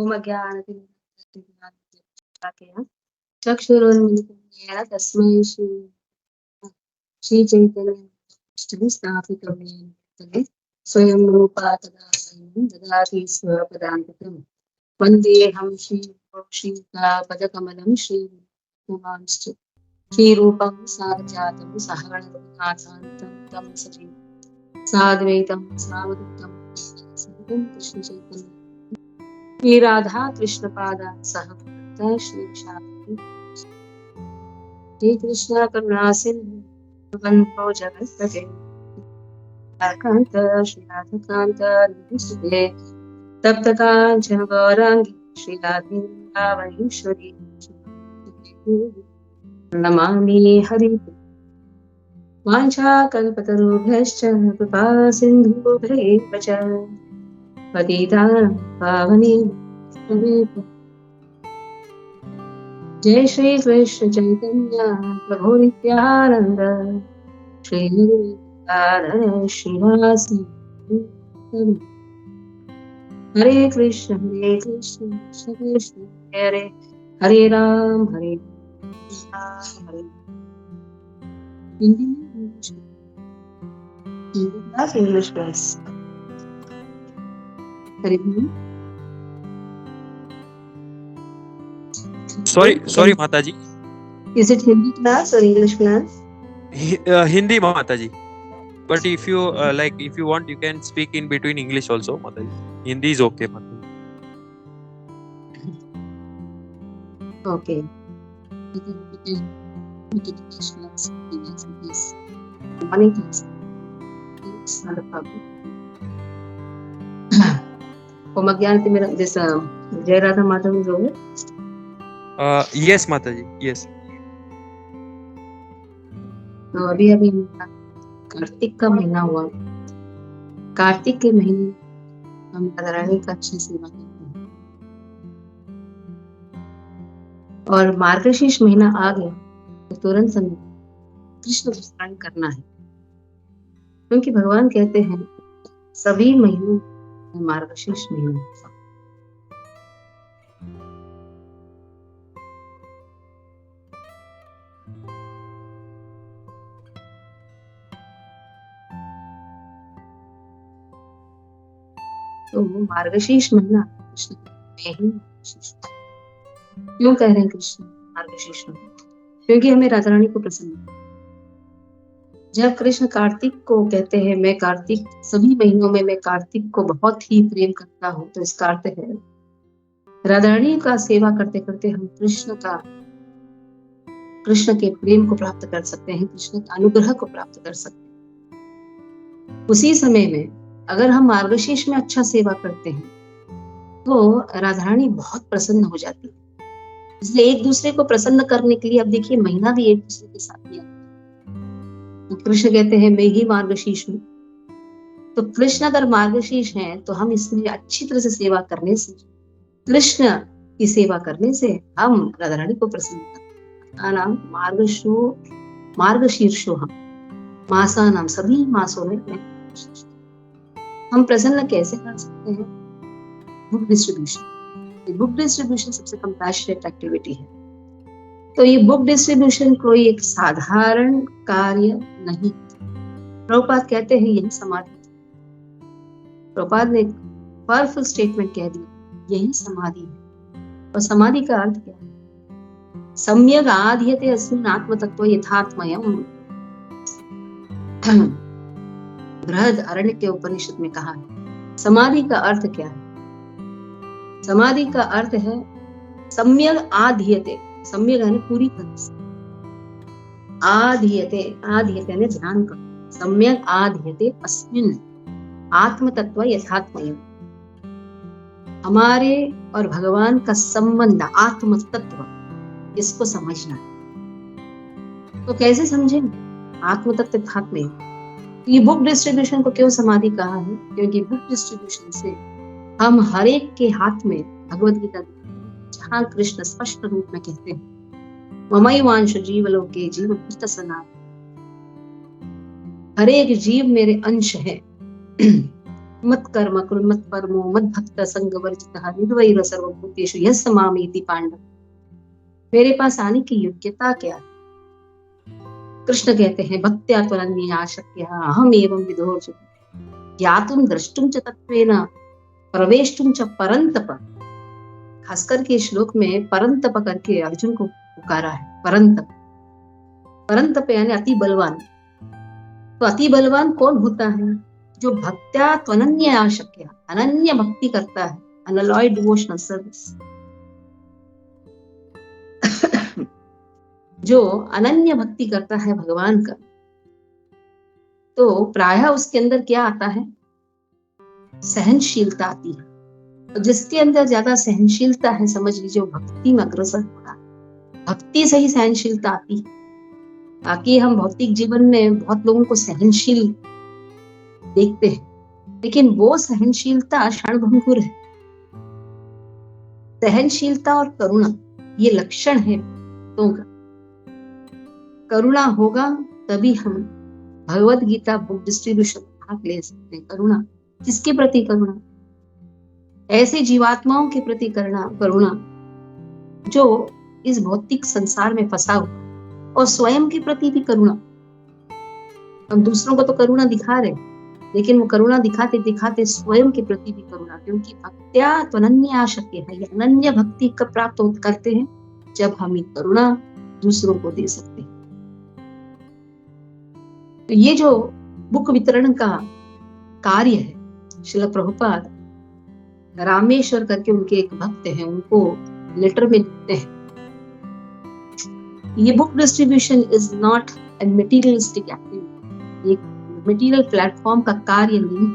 ओमज्ञानतिमिरान्धस्य चक्षुरुन्मिलितं तस्मै श्रीचैतन्यं स्थापितं येन भूतले स्वयं रूपा तदा ददाति स्वपदान्तिकं वन्देऽहं श्रीकापदकमलं श्रीकुमांश्च श्रीरूपं सारजातं सहगणरघुनाथान्तं तं सजीवं साद्वैतं सावधूतं सहितं कृष्णचैतन्यं श्री राधा कृष्ण पादा सह श्री श्री कृष्ण करुणा सिंधु बंधो जगत्पते कांत श्री राधाकांत नमस्ते तप्त कांचन गौरांगी श्री राधेश्वरी नमामि हरि वाञ्छा कल्पतरुभ्यश्च कृपा सिन्धुभ्यैव च पतितानां पावनेभ्यो जय श्री कृष्ण चैतन्य प्रभु नित्यानंद श्री राधा श्रीवासी हरे कृष्ण कृष्ण कृष्ण हरे हरे राम हरे हिंदी में English class Hare Sorry, Mataji. Is it Hindi class or English class? Hindi, Mataji. But if you if you want, you can speak in between English also, Mataji. Hindi is okay, Mataji. Okay. We can English class. Yes. Morning class. It's not a problem. Omagyanati this Jai Radha Madhav is over. Yes, Mataji. Yes. तो अभी कार्तिक का महीना हुआ। कार्तिक के महीने हम राधारानी का अच्छी सेवा करते हैं और मार्गशीर्ष महीना आ गया तो तुरंत हमें कृष्ण स्मरण करना है, क्योंकि भगवान कहते हैं सभी महीनों में मार्गशीर्ष महीना तो मार्गशीर्ष महीना कृष्ण में ही क्यों कह रहे हैं कृष्ण मार्गशीर्ष महीना? क्योंकि हमें राधा रानी को प्रसन्न, जब कृष्ण कार्तिक को कहते हैं मैं कार्तिक सभी महीनों में मैं कार्तिक को बहुत ही प्रेम करता हूँ, तो इसका अर्थ है राधा रानी का सेवा करते करते हम कृष्ण के प्रेम को प्राप्त कर सकते हैं, कृष्ण के अनुग्रह को प्राप्त कर सकते हैं। उसी समय में अगर हम मार्गशीर्ष में अच्छा सेवा करते हैं तो राधा रानी बहुत प्रसन्न हो जाती है। इसलिए एक दूसरे को प्रसन्न करने के लिए अब देखिए महीना भी एक दूसरे के साथ ही आता है। तो कृष्ण कहते हैं मैं ही मार्गशीर्ष हूँ, तो कृष्ण अगर मार्गशीर्ष हैं तो हम इसमें अच्छी तरह से सेवा करने से, कृष्ण की सेवा करने से हम राधा रानी को प्रसन्न करते हैं। नाम मार्गशीर्षो हम मासा नाम सभी मासों में हम प्रसन्न कैसे कर सकते हैं? Book distribution. बुक डिस्ट्रीब्यूशन सबसे कंपैशनेट एक्टिविटी है। तो ये बुक डिस्ट्रीब्यूशन कोई एक साधारण कार्य नहीं। प्रभुपाद कहते हैं यही समाधि। प्रभुपाद ने पावरफुल स्टेटमेंट कह दिया, यही समाधि है। और समाधि का अर्थ क्या है? सम्यक आधीयते अस्मिन् आत्मतत्त्व यथात्मयम्। बृहद अरण्य के उपनिषद में कहा है। समाधि का अर्थ क्या है? समाधि का अर्थ है सम्यक आधीयते। सम्यक है पूरी तरह से, आधीयते ने ध्यान करो। सम्यक आधीयते अस्मिन् आत्मतत्त्व यथात्मयम्। हमारे और भगवान का संबंध आत्म तत्व, इसको समझना है। तो कैसे समझेंगे आत्म तत्व यथात्मय? ये बुक डिस्ट्रीब्यूशन को क्यों समाधि कहा है? क्योंकि बुक डिस्ट्रीब्यूशन से हम हर एक के हाथ में भगवद गीता, जहाँ कृष्ण स्पष्ट रूप में कहते हैं ममैवांश जीवलोके जीवभूत सनातन, हर एक जीव मेरे अंश है। मत कर्म कृ मत परमो मत भक्त संग वर्जितः निर्वैर सर्वभूतेषु यः मामेति पांडव। मेरे पास आने की योग्यता क्या है? कृष्ण कहते हैं भक्त्या त्वनन्या शक्यः अहम एवं विदुर्जुः ज्ञातुं द्रष्टुं च तत्त्वेन प्रवेष्टुं च परन्तप। खासकर के श्लोक में परंतप करके अर्जुन को पुकारा है। परंतप, परंतप यानी अति बलवान। तो अति बलवान कौन होता है? जो भक्त्या त्वनन्य आशक्य, अनन्य भक्ति करता है, अनलॉयड डिवोशनल सर्विस। जो अनन्य भक्ति करता है भगवान का, तो प्रायः उसके अंदर क्या आता है? सहनशीलता आती है। तो जिसके अंदर ज्यादा सहनशीलता है, समझ लीजिए भक्ति में अग्रसर होगा। भक्ति से ही सहनशीलता आती है। ताकि हम भौतिक जीवन में बहुत लोगों को सहनशील देखते हैं, लेकिन वो सहनशीलता क्षणभंगुर है। सहनशीलता और करुणा ये लक्षण है भक्तों का। करुणा होगा तभी हम भगवत गीता बुक डिस्ट्रीब्यूशन में भाग ले सकते हैं। करुणा किसके प्रति? करुणा ऐसे जीवात्माओं के प्रति करुणा जो इस भौतिक संसार में फंसा हुआ, और स्वयं के प्रति भी करुणा। हम दूसरों को तो करुणा दिखा रहे, लेकिन वो करुणा दिखाते दिखाते स्वयं के प्रति भी करुणा, क्योंकि भक्त्या त्वनन्य आशक्य है। ये अनन्य भक्ति कब प्राप्त करते हैं? जब हम ये करुणा दूसरों को दे सकते हैं। तो ये जो बुक वितरण का कार्य है, श्रील प्रभुपाद रामेश्वर करके उनके एक भक्त हैं, उनको लेटर में लिखते हैं, ये book distribution is not a materialistic activity. एक मटेरियल प्लेटफॉर्म का कार्य नहीं,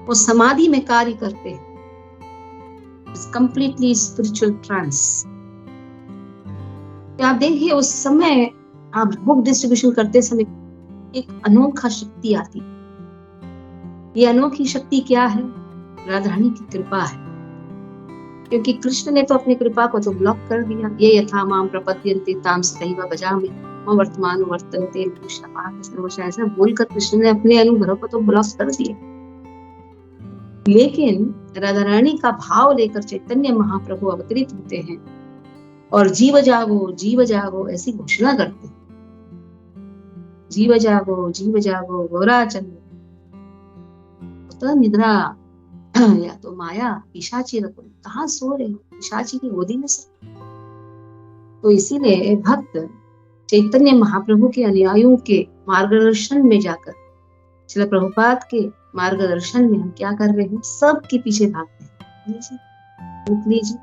वो समाधि में कार्य करते हैं। It's completely spiritual trance. आप देखिए उस समय आप बुक डिस्ट्रीब्यूशन करते समय एक अनोखा शक्ति आती है। ये अनोखी शक्ति क्या है? राधा रानी की कृपा है। क्योंकि कृष्ण ने तो अपनी कृपा को तो ब्लॉक कर दिया। ये यथा माम प्रपद्यन्ते ताम सदैव भजामि मम वर्तमान वर्तन्ते सर्वशः, ऐसा बोलकर कृष्ण ने अपने अनुग्रह को तो ब्लॉक कर दिया। लेकिन राधा रानी का भाव लेकर चैतन्य महाप्रभु अवतरित होते हैं और जीव जागो ऐसी घोषणा करते हैं। जीव जागो गौराचंद्र तो निद्रा या तो माया पिशाची रखो, कहाँ सो रहे हो? पिशाची की गोदी में से। तो इसीलिए भक्त चैतन्य महाप्रभु के अनुयायियों के मार्गदर्शन में जाकर, श्रील प्रभुपाद के मार्गदर्शन में हम क्या कर रहे हैं? सबके पीछे भागते हैं। लीजिए,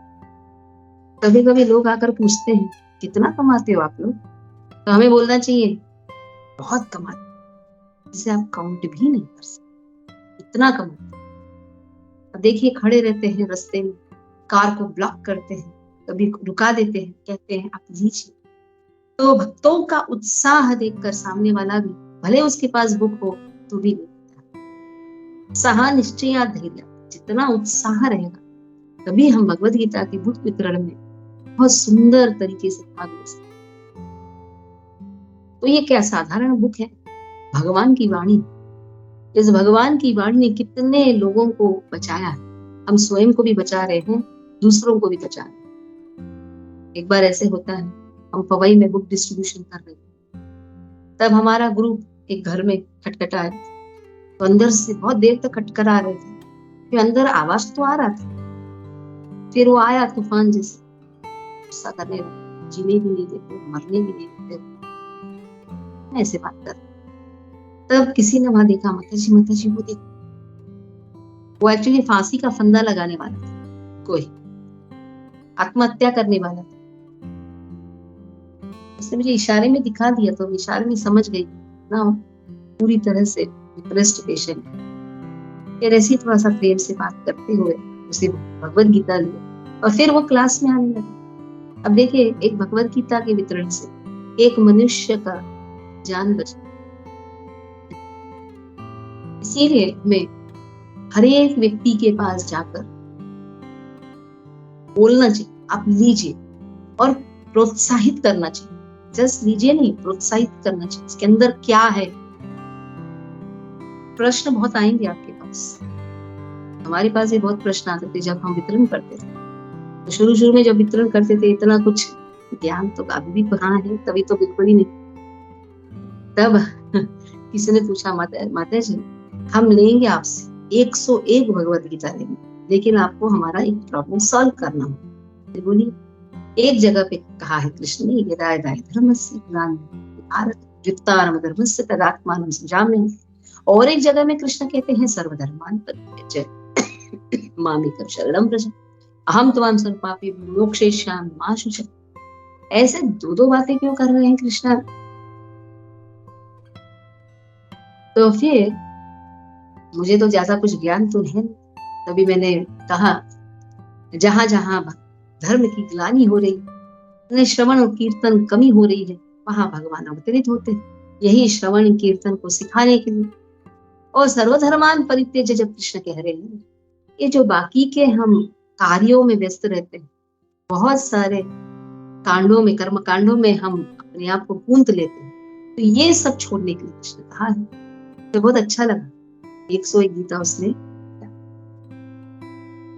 कभी कभी लोग आकर पूछते हैं कितना कमाते हो आप लोग? तो हमें बोलना चाहिए बहुत कमाते, जिसे आप काउंट भी नहीं कर सकते, इतना कमाते। देखिए खड़े रहते हैं रास्ते में, कार को ब्लॉक करते हैं, कभी रुका देते हैं, कहते हैं आप लीजिए। तो भक्तों का उत्साह देखकर सामने वाला भी, भले उसके पास बुक हो तो भी लेता। सहा निश्चय धैर्य, जितना उत्साह रहेगा तभी हम भगवत गीता की बुक वितरण में बहुत सुंदर तरीके से भाग ले सकते। तो ये क्या साधारण बुक है? भगवान की वाणी। इस भगवान की वाणी ने कितने लोगों को बचाया है। हम स्वयं को भी बचा रहे हैं, दूसरों को भी बचा रहे हैं। एक बार ऐसे होता है, हम पवई में बुक डिस्ट्रीब्यूशन कर रहे हैं, तब हमारा ग्रुप एक घर में खटखटाया, तो अंदर से बहुत देर तक खटखटा रहे थे, फिर अंदर आवाज तो आ रहा था, फिर वो आया तूफान जैसे, गुस्सा करने लगा, जीने भी नहीं देते, मरने भी नहीं देते, ऐसे बात कर। तब किसी ने वहां देखा, माताजी वो देखो, वो एक्चुअली फांसी का फंदा लगाने वाला था, कोई आत्महत्या करने वाला था। उसने मुझे इशारे में दिखा दिया, तो इशारे में समझ गई ना, पूरी तरह से डिप्रेस्ड पेशेंट। फिर ऐसी थोड़ा सा प्रेम से बात करते हुए उसे भगवत गीता लिया और फिर वो क्लास में आने लगा। अब देखिए, एक भगवत गीता के वितरण से एक मनुष्य का जान बचा। इसीलिए मैं हर एक व्यक्ति के पास जाकर बोलना चाहिए, आप लीजिए, और प्रोत्साहित करना चाहिए। जस्ट लीजिए नहीं, प्रोत्साहित करना चाहिए। इसके अंदर क्या है? प्रश्न बहुत आएंगे आपके पास, पास। हमारे पास भी बहुत प्रश्न आते थे जब हम वितरण करते थे। तो शुरू में जब वितरण करते थे इतना कुछ ज्ञान तो अभी भी कहाँ है, तभी तो बिल्कुल ही नहीं। तब किसी ने पूछा, माता जी हम लेंगे आपसे 101 भगवत गीता लेंगे, लेकिन आपको हमारा एक प्रॉब्लम सॉल्व करना हो। तो बोली, एक जगह पे कहा है कृष्ण ने, यदा यदा धर्मस्य ग्लानिर्भूतात् धर्मस्य तदात्मानं सृजाम्यहम्। और एक जगह में कृष्ण कहते हैं सर्वधर्मान् परित्यज्य मामेकं शरणं व्रज अहम त्वां सर्वपापी मोक्षयिष्यामि मा शुचः। ऐसे दो बातें क्यों कर रहे हैं कृष्ण? तो फिर मुझे तो ज्यादा कुछ ज्ञान तो है, तभी मैंने कहा जहां जहां धर्म की ग्लानि हो रही, श्रवण और कीर्तन कमी हो रही है, वहां भगवान अवतरित होते हैं यही श्रवण कीर्तन को सिखाने के लिए। और सर्वधर्मान परित्यज्य जब कृष्ण कह रहे हैं, ये जो बाकी के हम कार्यों में व्यस्त रहते हैं, बहुत सारे कांडों में, कर्म कांडों में हम अपने आप को पूंत लेते हैं, तो ये सब छोड़ने के लिए कृष्ण कहा है। तो बहुत अच्छा लगा 101 गीता उसने।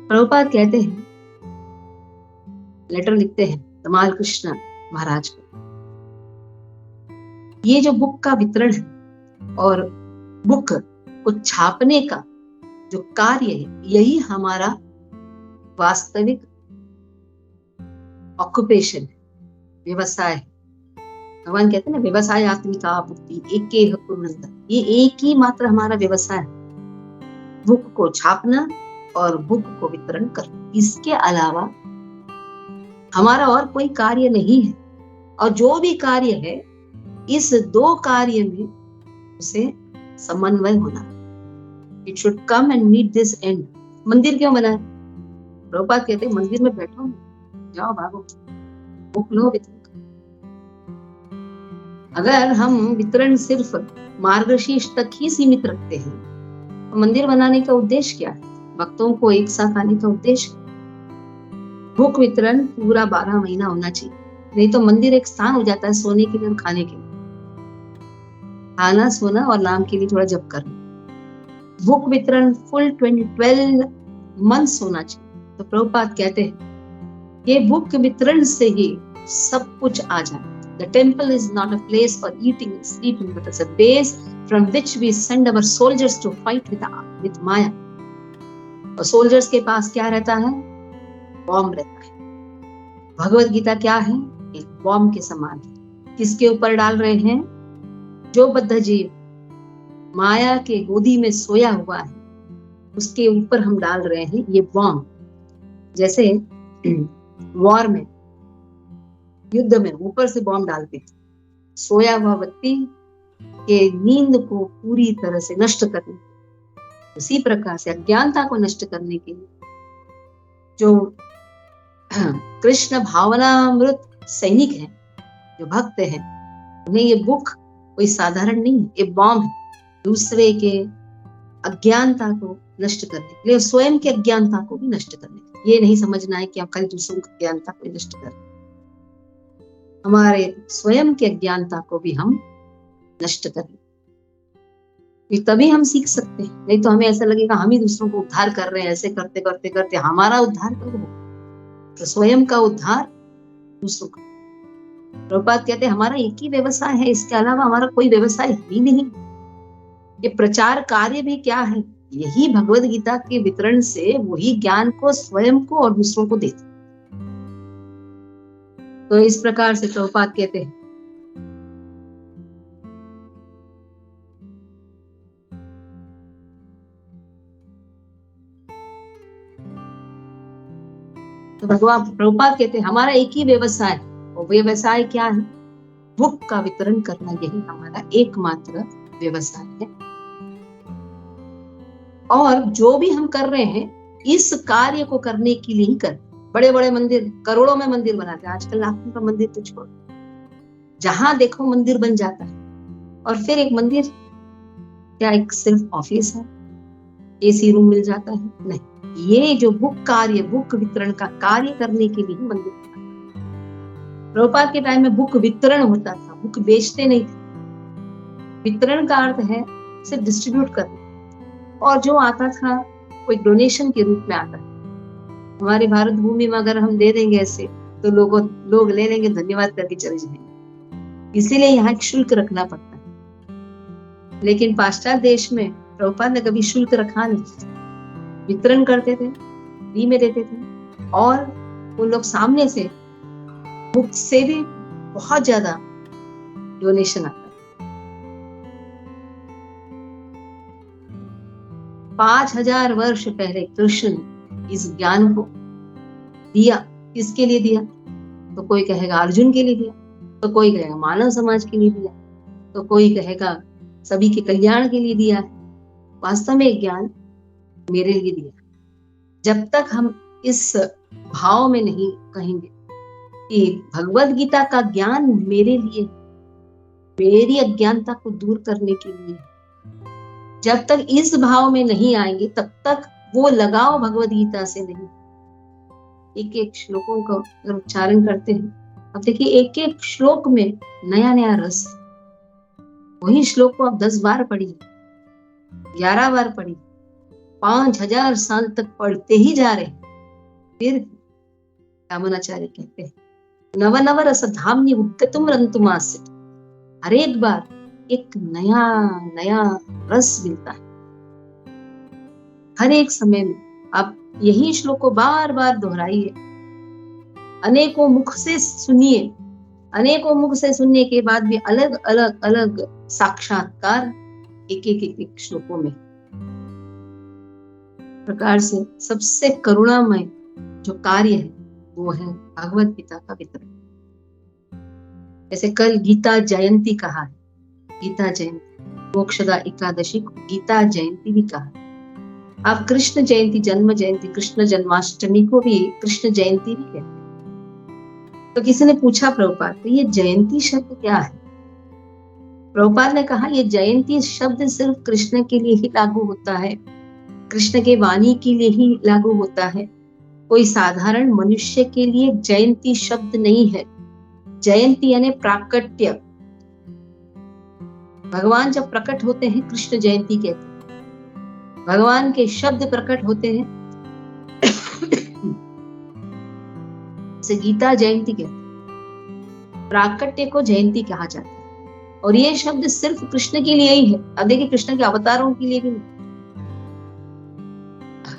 प्रभुपाद कहते हैं, लेटर लिखते हैं तमाल कृष्ण महाराज को, ये जो बुक का वितरण है और बुक को छापने का जो कार्य है, यही हमारा वास्तविक ऑक्यूपेशन है, व्यवसाय है। भगवान कहते हैं ना, व्यवसाय आत्मिका आपूर्ति एकेह कुर्वन्तः, ये एक ही मात्र हमारा व्यवसाय है, बुक को छापना और बुक को वितरण करना। इसके अलावा हमारा और कोई कार्य नहीं है। और जो भी कार्य है, इस दो कार्य में उसे समन्वय होना। It should come and meet this end. मंदिर क्यों बना है? प्रभुपाद कहते हैं, मंदिर में बैठो, जाओ भागो, बुक लो, वितरण। अगर हम वितरण सिर्फ मार्गशीर्ष तक ही सीमित रखते हैं, तो मंदिर बनाने का उद्देश्य क्या है? भक्तों को एक साथ आने का उद्देश्य। बुक वितरण पूरा 12 महीना होना चाहिए, नहीं तो मंदिर एक स्थान हो जाता है सोने के लिए और खाने के लिए, खाना सोना और नाम के लिए थोड़ा जप करना। बुक वितरण फुल 12 मंथ्स होना चाहिए। तो प्रभुपाद कहते हैं, ये बुक वितरण से ही सब कुछ आ जाए। The temple is not a place for eating and sleeping, but it's a base from which we send our soldiers to fight with Maya. और soldiers के पास क्या रहता है? बॉम्ब रहता है। भगवत गीता क्या है? एक बॉम्ब के समान है। किसके ऊपर डाल रहे हैं? जो बद्ध जीव माया के गोदी में सोया हुआ है, उसके ऊपर हम डाल रहे हैं ये बॉम्ब। जैसे वॉर में, युद्ध में ऊपर से बॉम्ब डालते थे, सोया हुआ व्यक्ति के नींद को पूरी तरह से नष्ट करने, उसी प्रकार से अज्ञानता को नष्ट करने के लिए जो कृष्ण भावनामृत सैनिक हैं, जो भक्त हैं, उन्हें ये बुक कोई साधारण नहीं है, ये बॉम्ब है दूसरे के अज्ञानता को नष्ट करने के लिए, स्वयं के अज्ञानता को भी नष्ट करने के लिए। ये नहीं समझना है कि आप खाली दूसरों की अज्ञानता को नष्ट कर, हमारे स्वयं के अज्ञानता को भी हम नष्ट करें, तभी हम सीख सकते हैं। नहीं तो हमें ऐसा लगेगा हम ही दूसरों को उद्धार कर रहे हैं, ऐसे करते करते करते हमारा उद्धार कब हो? तो स्वयं का उद्धार दूसरों का। प्रभुपाद कहते हैं, हमारा एक ही व्यवसाय है, इसके अलावा हमारा कोई व्यवसाय ही नहीं। ये प्रचार कार्य भी क्या है? यही भगवत गीता के वितरण से वही ज्ञान को स्वयं को और दूसरों को देते। तो इस प्रकार से प्रभुपाद कहते हैं, तो भगवान प्रभुपाद कहते हैं, हमारा एक ही व्यवसाय, और व्यवसाय क्या है? बुक का वितरण करना, यही हमारा एकमात्र व्यवसाय है। और जो भी हम कर रहे हैं, इस कार्य को करने के लिए ही कर। बड़े बड़े मंदिर, करोड़ों में मंदिर बनाते हैं आजकल, लाखों का मंदिर तो छोड़, जहां देखो मंदिर बन जाता है। और फिर एक मंदिर क्या एक सिर्फ ऑफिस है, एसी रूम मिल जाता है? नहीं, ये जो बुक कार्य, बुक वितरण का कार्य करने के लिए मंदिर बना। प्रभुपाद के टाइम में बुक वितरण होता था, बुक बेचते नहीं थे। वितरण का अर्थ है सिर्फ डिस्ट्रीब्यूट करना, और जो आता था वो एक डोनेशन के रूप में आता है। हमारे भारत भूमि में अगर हम दे देंगे ऐसे तो लोग ले लेंगे, धन्यवाद करके चले जाएंगे। इसीलिए यहाँ एक शुल्क रखना पड़ता है। लेकिन पाश्चात्य देश में प्रभुपाद ने कभी शुल्क रखा नहीं, वितरण करते थे, फ्री में देते थे, और वो लोग सामने से मुफ्त से भी बहुत ज्यादा डोनेशन आता है। 5000 वर्ष पहले कृष्ण ने इस ज्ञान को दिया। किसके लिए दिया? तो कोई कहेगा अर्जुन के लिए दिया, तो कोई कहेगा मानव समाज के लिए दिया, तो कोई कहेगा सभी के कल्याण के लिए दिया है। वास्तव में ज्ञान मेरे लिए दिया। जब तक हम इस भाव में नहीं कहेंगे कि भगवत गीता का ज्ञान मेरे लिए, मेरी अज्ञानता को दूर करने के लिए, जब तक इस भाव में नहीं आएंगे तब तक वो लगाव भगवत गीता से नहीं। एक एक श्लोकों का अगर उच्चारण करते हैं, अब देखिए एक एक श्लोक में नया नया रस। वही श्लोक को आप 10 बार पढ़िए, 11 बार पढ़िए, 5000 साल तक पढ़ते ही जा रहे। फिर रामानुजाचार्य कहते हैं नव नव रस धाम्नि उद्गतुम रंतुमासित। हर एक बार एक नया नया रस मिलता है। हर एक समय में आप यही श्लोक को बार बार दोहराइए, अनेकों मुख से सुनिए। अनेकों मुख से सुनने के बाद भी अलग अलग अलग साक्षात्कार एक एक श्लोकों में। प्रकार से सबसे करुणामय जो कार्य है वो है भगवत गीता का वितरण। जैसे कल गीता जयंती कहा है, गीता जयंती, मोक्षदा एकादशी को गीता जयंती भी कहा। आप कृष्ण जयंती, जन्म जयंती, कृष्ण जन्माष्टमी को भी कृष्ण जयंती भी कहते हैं। तो किसी ने पूछा प्रभुपाद तो ये जयंती शब्द क्या है? प्रभुपाद ने कहा ये जयंती शब्द सिर्फ कृष्ण के लिए ही लागू होता है, कृष्ण के वाणी के लिए ही लागू होता है। कोई साधारण मनुष्य के लिए जयंती शब्द नहीं है। जयंती यानी प्राकट्य। भगवान जब प्रकट होते हैं कृष्ण जयंती कहते हैं। भगवान के शब्द प्रकट होते हैं से गीता जयंती कहते हैं। प्राकट्य को जयंती कहा जाता है और ये शब्द सिर्फ कृष्ण के लिए ही है। अब देखिए कृष्ण के अवतारों के लिए भी नहीं।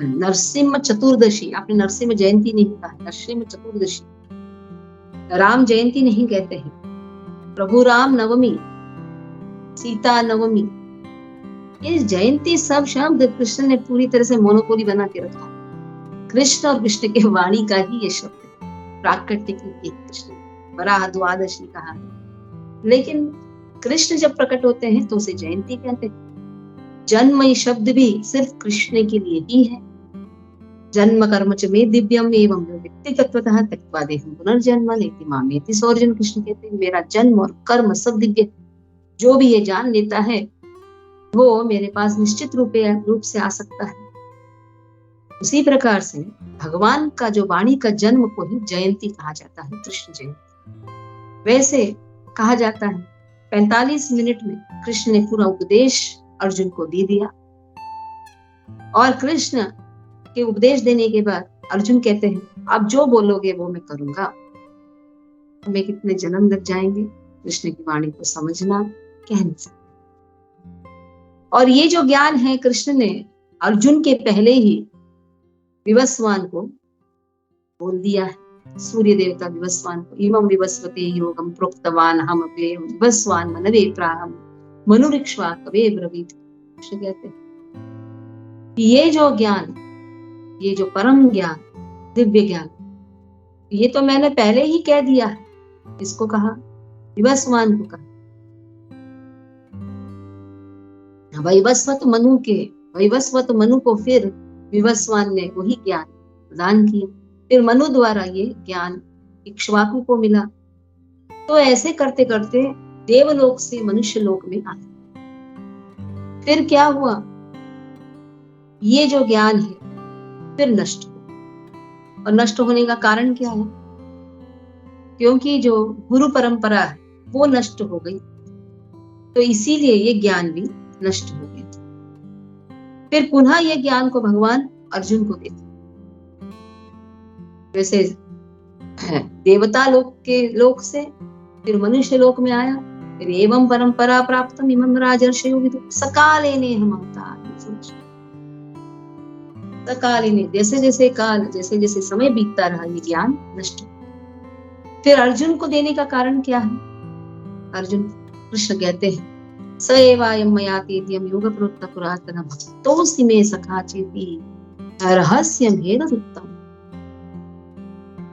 नरसिंह चतुर्दशी, आपने नरसिंह जयंती नहीं कहा, नरसिंह चतुर्दशी। राम जयंती नहीं कहते हैं, प्रभु राम नवमी, सीता नवमी। ये जयंती सब शब्द कृष्ण ने पूरी तरह से मोनोपोली बना के रखा। कृष्ण और कृष्ण के वाणी का ही ये शब्द है। प्राकट्य की कृष्ण, वराह द्वादशी कहा है। लेकिन कृष्ण जब प्रकट होते हैं तो उसे जयंती कहते हैं। जन्म शब्द भी सिर्फ कृष्ण के लिए ही है। जन्म कर्म च मे दिव्यम एवं व्यक्ति तत्वतः त्यक्त्वा देहं पुनर्जन्म नेति मामेति। सो अर्जुन कृष्ण कहते हैं मेरा जन्म और कर्म सब दिव्य। जो भी ये जान लेता है वो मेरे पास निश्चित रूप से आ सकता है। उसी प्रकार से भगवान का जो वाणी का जन्म को ही जयंती कहा जाता है, कृष्ण जयंती। वैसे कहा जाता है 45 मिनट में कृष्ण ने पूरा उपदेश अर्जुन को दे दिया और कृष्ण के उपदेश देने के बाद अर्जुन कहते हैं आप जो बोलोगे वो मैं करूंगा। हमें कितने जन्म लग जाएंगे कृष्ण की वाणी को समझना, कह नहीं सकते। और ये जो ज्ञान है कृष्ण ने अर्जुन के पहले ही विवस्वान को बोल दिया है। सूर्य देवता विवस्वान को इमं विवस्वते योगम प्रोक्तवान हम अपे विवस्वान मनवे प्राहम मनुरिक्ष्वा कवे ब्रवीत। कृष्ण कहते हैं ये जो ज्ञान, ये जो परम ज्ञान, दिव्य ज्ञान, ये तो मैंने पहले ही कह दिया है। इसको कहा विवस्वान को कहा। वैवस्वत मनु को फिर विवस्वान ने वही ज्ञान प्रदान किया। फिर मनु द्वारा ये ज्ञान इक्ष्वाकु को मिला। तो ऐसे करते करते देवलोक से मनुष्य लोक में आए। फिर क्या हुआ? ये जो ज्ञान है फिर नष्ट हो। और नष्ट होने का कारण क्या है? क्योंकि जो गुरु परंपरा है वो नष्ट हो गई, तो इसीलिए ये ज्ञान भी नष्ट हो गया। फिर पुनः ये ज्ञान को भगवान अर्जुन को देते। वैसे देवता लोक से फिर मनुष्य लोक में आया, फिर एवं परंपरा प्राप्तम इमं राजर्षयो विदु सकालेने हम अवतार। सकालेने जैसे जैसे समय बीतता रहा ये ज्ञान नष्ट। फिर अर्जुन को देने का कारण क्या है? अर्जुन कृष्ण कहते हैं स एवायं मया तेद्यं योग प्रोक्त पुरातनम भक्तोऽसि मे सखा चेति रहस्यम हेतुत्तम।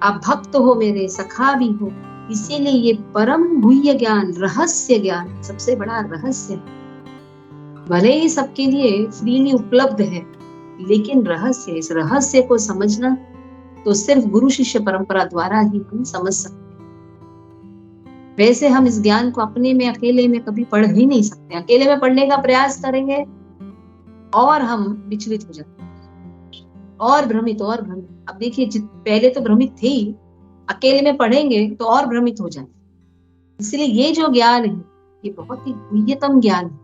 आप भक्त हो, मेरे सखा भी हो, इसीलिए ये परम गुह्य ज्ञान, रहस्य ज्ञान सबसे बड़ा रहस्य है। भले ही सबके लिए फ्रीली उपलब्ध है, लेकिन रहस्य, इस रहस्य को समझना तो सिर्फ गुरु शिष्य परंपरा द्वारा ही हम समझ सकते हैं। वैसे हम इस ज्ञान को अपने में अकेले में कभी पढ़ ही नहीं सकते। अकेले में पढ़ने का प्रयास करेंगे और हम विचलित हो जाते हैं और भ्रमित। अब देखिए, पहले तो भ्रमित थे ही, अकेले में पढ़ेंगे तो और भ्रमित हो जाएंगे। इसलिए ये जो ज्ञान है ये बहुत ही गुह्यतम ज्ञान है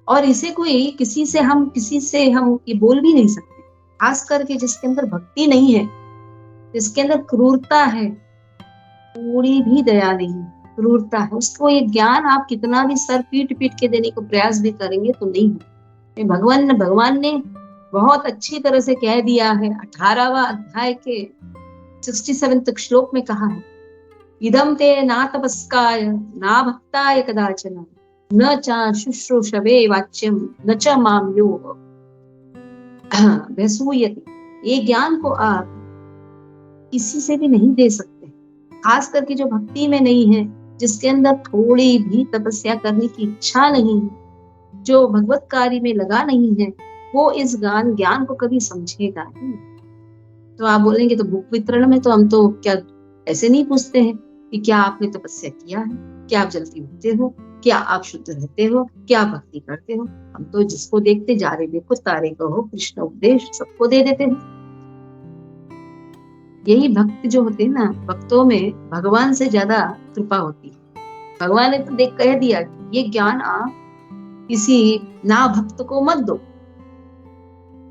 और इसे किसी से हम ये बोल भी नहीं सकते। खास करके जिसके अंदर भक्ति नहीं है, जिसके अंदर क्रूरता है, थोड़ी भी दया नहीं, क्रूरता है, उसको ये ज्ञान आप कितना भी सर पीट के देने को प्रयास भी करेंगे तो नहीं हो। भगवान ने बहुत अच्छी तरह से कह दिया है। 18वां अध्याय के 67 श्लोक में कहा है, इदम ते ना तपस्काय ना भक्ताय कदाचन न च शुश्रूषवे वाच्यम न च माम यो भसूयति। ये ज्ञान को आप किसी से भी नहीं दे सकते, खास करके जो भक्ति में नहीं है, जिसके अंदर थोड़ी भी तपस्या करने की इच्छा नहीं है, जो भगवत कार्य में लगा नहीं है, वो इस ज्ञान को कभी समझेगा नहीं। तो आप बोलेंगे तो बुक वितरण में तो हम तो क्या ऐसे नहीं पूछते हैं कि क्या आपने तपस्या किया है, क्या आप जल्दी उठते हो, क्या आप शुद्ध रहते हो, क्या भक्ति करते हो। हम तो जिसको देखते जा रहे, देखो तारे कहो कृष्ण उपदेश सबको दे देते हैं। यही भक्त जो होते हैं ना, भक्तों में भगवान से ज्यादा कृपा होती है। भगवान ने तो देख कह दिया ये ज्ञान आप किसी ना भक्त को मत दो,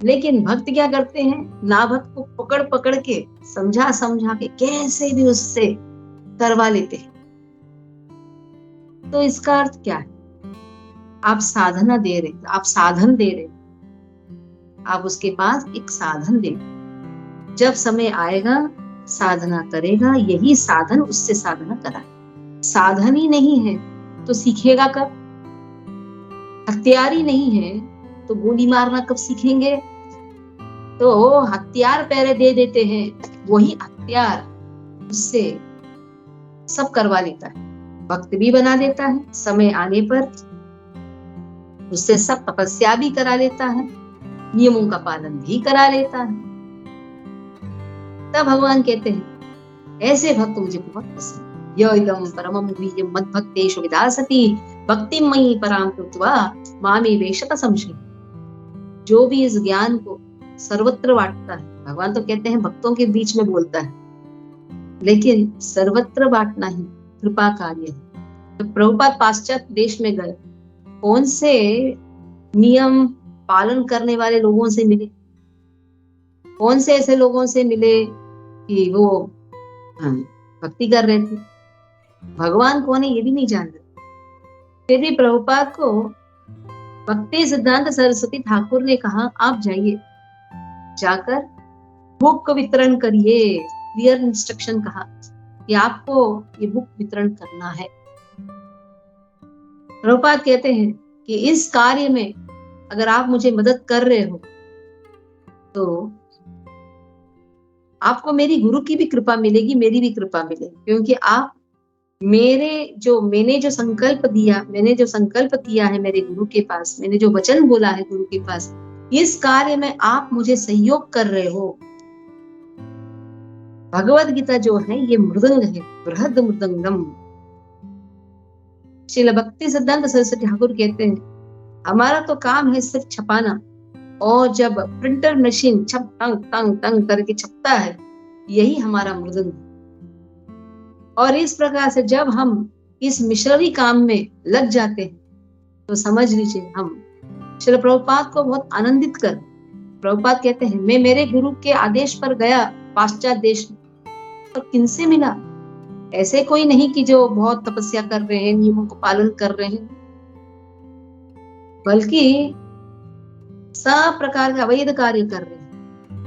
लेकिन भक्त क्या करते हैं, ना भक्त को पकड़ के समझा के कैसे भी उससे करवा लेते हैं। तो इसका अर्थ क्या है? आप साधना दे रहे, आप साधन दे रहे, आप उसके पास एक साधन दे रहे। जब समय आएगा साधना करेगा, यही साधन उससे साधना कराए। साधन ही नहीं है तो सीखेगा कब? हथियार ही नहीं है तो गोली मारना कब सीखेंगे? तो हथियार पहले दे देते हैं, वही हथियार उससे सब करवा लेता है, भक्त भी बना देता है, समय आने पर उससे सब तपस्या भी करा लेता है, नियमों का पालन भी करा लेता है। तब भगवान कहते हैं ऐसे भक्त मुझे बहुत पसंद। य इदं परमं गुह्यं मद्भक्तेषु विधासति भक्तिं मयि परां कृत्वा मामे वेशत संशय। जो भी इस ज्ञान को सर्वत्र बांटता है, भगवान तो कहते हैं भक्तों के बीच में बोलता है, लेकिन सर्वत्र बांटना ही कृपा कार्य है। तो प्रभुपाद पाश्चात्य देश में गए, कौन से नियम पालन करने वाले लोगों से मिले, कौन से ऐसे लोगों से मिले कि वो भक्ति कर रहे थे, भगवान कौन है ये भी नहीं जान रहे। फिर भी प्रभुपाद को भक्ति सिद्धांत सरस्वती ठाकुर ने कहा आप जाइए, जाकर बुक वितरण करिए। क्लियर इंस्ट्रक्शन कहा कि आपको ये बुक वितरण करना है। प्रभुपाद कहते हैं कि इस कार्य में अगर आप मुझे मदद कर रहे हो तो आपको मेरी गुरु की भी कृपा मिलेगी, मेरी भी कृपा मिलेगी, क्योंकि आप मैंने जो संकल्प किया है मेरे गुरु के पास, मैंने जो वचन बोला है गुरु के पास, इस कार्य में आप मुझे सहयोग कर रहे हो। भगवद गीता जो है ये मृदंग है, बृहद मृदंगम। श्रील भक्ति सिद्धांत सरस्वती ठाकुर कहते हैं हमारा तो काम है सिर्फ छपाना, और जब प्रिंटर मशीन छप तंग करके छपता है, यही हमारा मृदंग। और इस प्रकार से जब हम इस मिशनरी काम में लग जाते हैं तो समझ लीजिए हम श्रील प्रभुपाद को बहुत आनंदित कर प्रभुपाद कहते हैं, मैं मेरे गुरु के आदेश पर गया पाश्चात्य देश में, तो किनसे मिला? ऐसे कोई नहीं कि जो बहुत तपस्या कर रहे हैं, नियमों को पालन कर रहे हैं, बल्कि सब प्रकार का अवैध कार्य कर रहे हैं।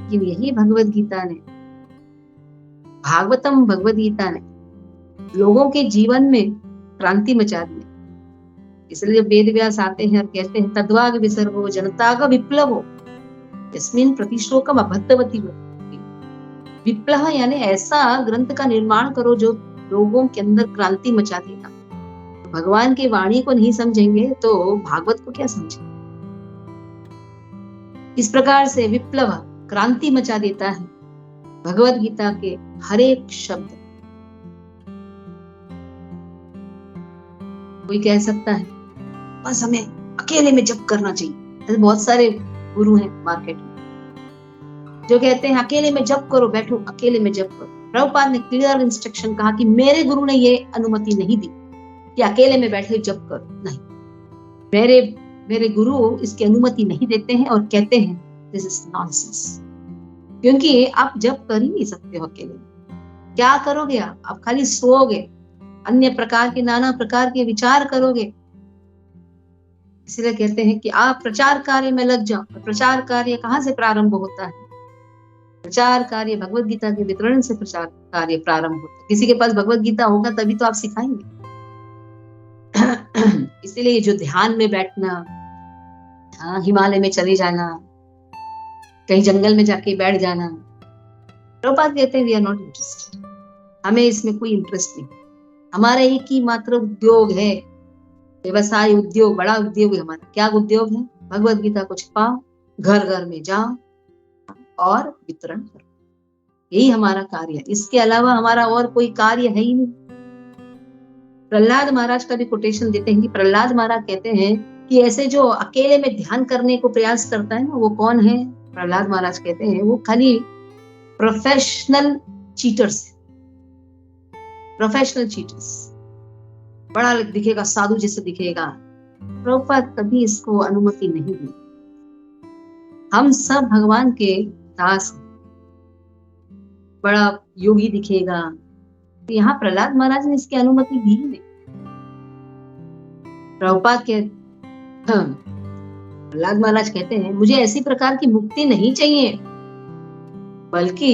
लेकिन यही भगवद गीता ने, भागवतम भगवद गीता ने लोगों के जीवन में क्रांति मचा दी। इसलिए वेद व्यास आते हैं और कहते हैं, तद्वाग विसर्गो जनता का विप्लव हो, यस्मिन प्रतिशोकम अभद्रवती हो। विप्लव यानी ऐसा ग्रंथ का निर्माण करो जो लोगों के अंदर क्रांति मचा देगा। भगवान की वाणी को नहीं समझेंगे तो भागवत को क्या समझेंगे? इस प्रकार से विप्लव, क्रांति मचा देता है भगवत गीता के हर एक शब्द। कोई कह सकता है बस हमें अकेले में जप करना चाहिए। ऐसे बहुत सारे गुरु हैं मार्केट में जो कहते हैं अकेले में जप करो, बैठो अकेले में जप करो। प्रभुपाद ने क्लियर इंस्ट्रक्शन कहा कि मेरे गुरु ने ये अनुमति नहीं दी कि अकेले में बैठे जप करो, नहीं। मेरे गुरु इसकी अनुमति नहीं देते हैं और कहते हैं दिस इज नॉनसेंस, क्योंकि आप जप कर ही नहीं सकते हो अकेले में। क्या करोगे आप खाली सोओगे, अन्य प्रकार के नाना प्रकार के विचार करोगे। इसलिए कहते हैं कि आप प्रचार कार्य में लग जाओ। प्रचार कार्य कहाँ से प्रारंभ होता है? प्रचार कार्य भगवत गीता के वितरण से प्रचार कार्य प्रारंभ होता है। किसी के पास भगवत गीता होगा तभी तो आप सिखाएंगे। इसलिए जो ध्यान में बैठना, हिमालय में चले जाना, कहीं जंगल में जाके बैठ जाना, प्रभुपाद कहते हैं वी आर नॉट इंटरेस्टेड, हमें इसमें कोई इंटरेस्ट नहीं। हमारा एक ही मात्र उद्योग है, व्यवसाय उद्योग, बड़ा उद्योग है हमारा। क्या उद्योग है? भगवत गीता को छपाओ, घर घर में जाओ और वितरण करो। यही हमारा कार्य है। इसके अलावा हमारा और कोई कार्य है ही नहीं। प्रहलाद महाराज का भी कोटेशन देते हैं कि प्रहलाद महाराज कहते हैं कि ऐसे जो अकेले में ध्यान करने को प्रयास करता है ना, वो कौन है? प्रहलाद महाराज कहते हैं वो खाली प्रोफेशनल चीटर्स, प्रोफेशनल चीटर्स। बड़ा दिखेगा, साधु जैसे दिखेगा। प्रभुपाद कभी इसको अनुमति नहीं दी। हम सब भगवान के दास, बड़ा योगी दिखेगा, तो यहाँ प्रहलाद महाराज ने इसकी अनुमति दी नहीं। प्रभुपाद के प्रहलाद महाराज कहते हैं मुझे ऐसी प्रकार की मुक्ति नहीं चाहिए, बल्कि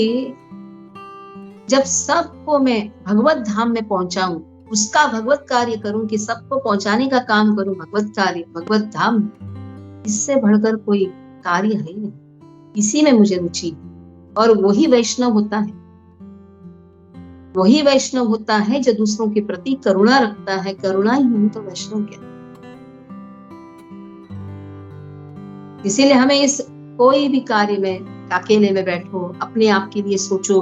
जब सबको मैं भगवत धाम में पहुंचाऊं, उसका भगवत कार्य करूं, कि सबको पहुंचाने का काम करूं, भगवत कार्य, भगवत धाम। इससे बढ़कर कोई कार्य है नहीं। इसी में मुझे रुचि है। और वही वैष्णव होता है, वही वैष्णव होता है जो दूसरों के प्रति करुणा रखता है। करुणा ही नहीं तो वैष्णव क्या? इसीलिए हमें इस कोई भी कार्य में अकेले में बैठो, अपने आप के लिए सोचो।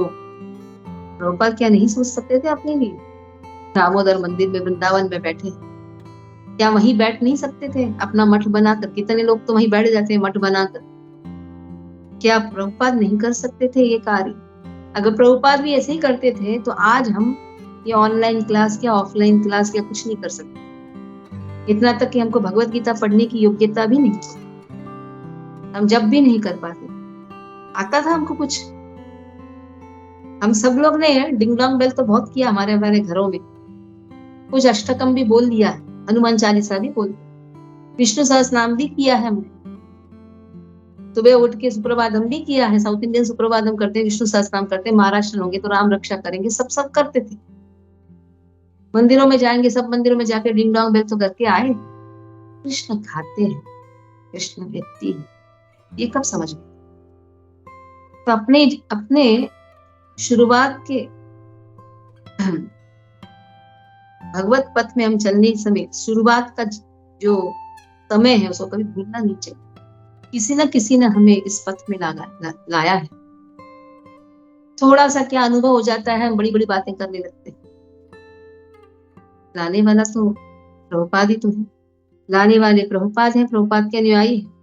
प्रभुपाद क्या नहीं सोच सकते थे अपने लिए? दामोदर मंदिर में, वृंदावन में बैठे, क्या वहीं बैठ नहीं सकते थे अपना मठ बनाकर? कितने लोग तो वहीं बैठ जाते हैं मठ बनाकर। क्या प्रभुपाद नहीं कर सकते थे ये कार्य? अगर प्रभुपाद भी ऐसे ही करते थे तो आज हम ये ऑनलाइन क्लास या ऑफलाइन क्लास या कुछ नहीं कर सकते। इतना तक कि हमको भगवत गीता पढ़ने की योग्यता भी नहीं, हम जब भी नहीं कर पाते। आता था हमको कुछ? हम सब लोग ने डिंग डोंग बेल तो बहुत किया हमारे घरों में। कुछ अष्टकम भी बोल दिया है, हनुमान चालीसा भी बोल दिया, विष्णु सहस्रनाम भी किया है हमने। सुबह उठ के सुप्रभातम भी किया है। साउथ इंडियन सुप्रभातम करते हैं, विष्णु सहस्रनाम करते हैं। महाराष्ट्र होंगे तो राम रक्षा करेंगे, सब करते थे। मंदिरों में जाएंगे, सब मंदिरों में जाके डिंग डोंग बेल तो करके आए। कृष्ण खाते हैं, कृष्ण व्यक्ति है, ये कब समझ में? तो अपने शुरुआत के भगवत पथ में हम चलने समय शुरुआत का जो समय है उसको कभी भूलना नहीं चाहिए। किसी न किसी ने हमें इस पथ में लाया है। थोड़ा सा क्या अनुभव हो जाता है, हम बड़ी बड़ी बातें करने लगते हैं। लाने वाला तो प्रभुपाद ही तो है, लाने वाले प्रभुपाद हैं, प्रभुपाद के अनुयायी हैं।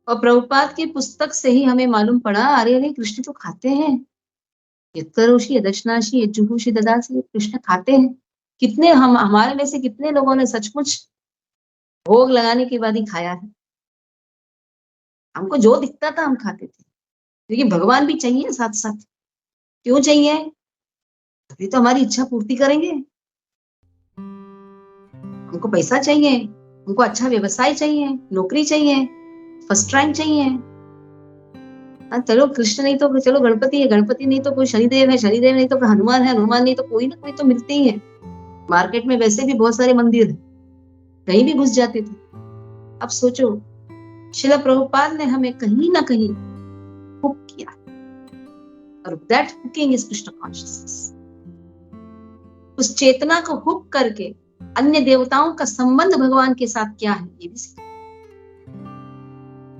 और प्रभुपाद की पुस्तक से ही हमें मालूम पड़ा, अरे कृष्ण तो खाते हैं। यत्करोषि यदश्नाषि यज्जुहुषि ददासि, कृष्ण खाते हैं। कितने हमारे में से कितने लोगों ने सचमुच भोग लगाने के बाद ही खाया है। हमको जो दिखता था हम खाते थे, लेकिन भगवान भी चाहिए साथ साथ। क्यों चाहिए? तभी तो हमारी इच्छा पूर्ति करेंगे। हमको पैसा चाहिए, हमको अच्छा व्यवसाय चाहिए, नौकरी चाहिए, फर्स्ट रैंक चाहिए। चलो कृष्ण नहीं तो चलो गणपति है, गणपति नहीं तो कोई शनिदेव है, शनिदेव नहीं तो हनुमान है, हनुमान नहीं तो कोई ना कोई तो मिलते ही है। मार्केट में वैसे भी बहुत सारे मंदिर है, कहीं भी घुस जाते थे। अब सोचो, श्रील प्रभुपाद ने हमें कहीं ना कहीं हुक किया, और that hooking is Krishna consciousness. उस चेतना को हुक करके अन्य देवताओं का संबंध भगवान के साथ क्या है ये भी सीखा।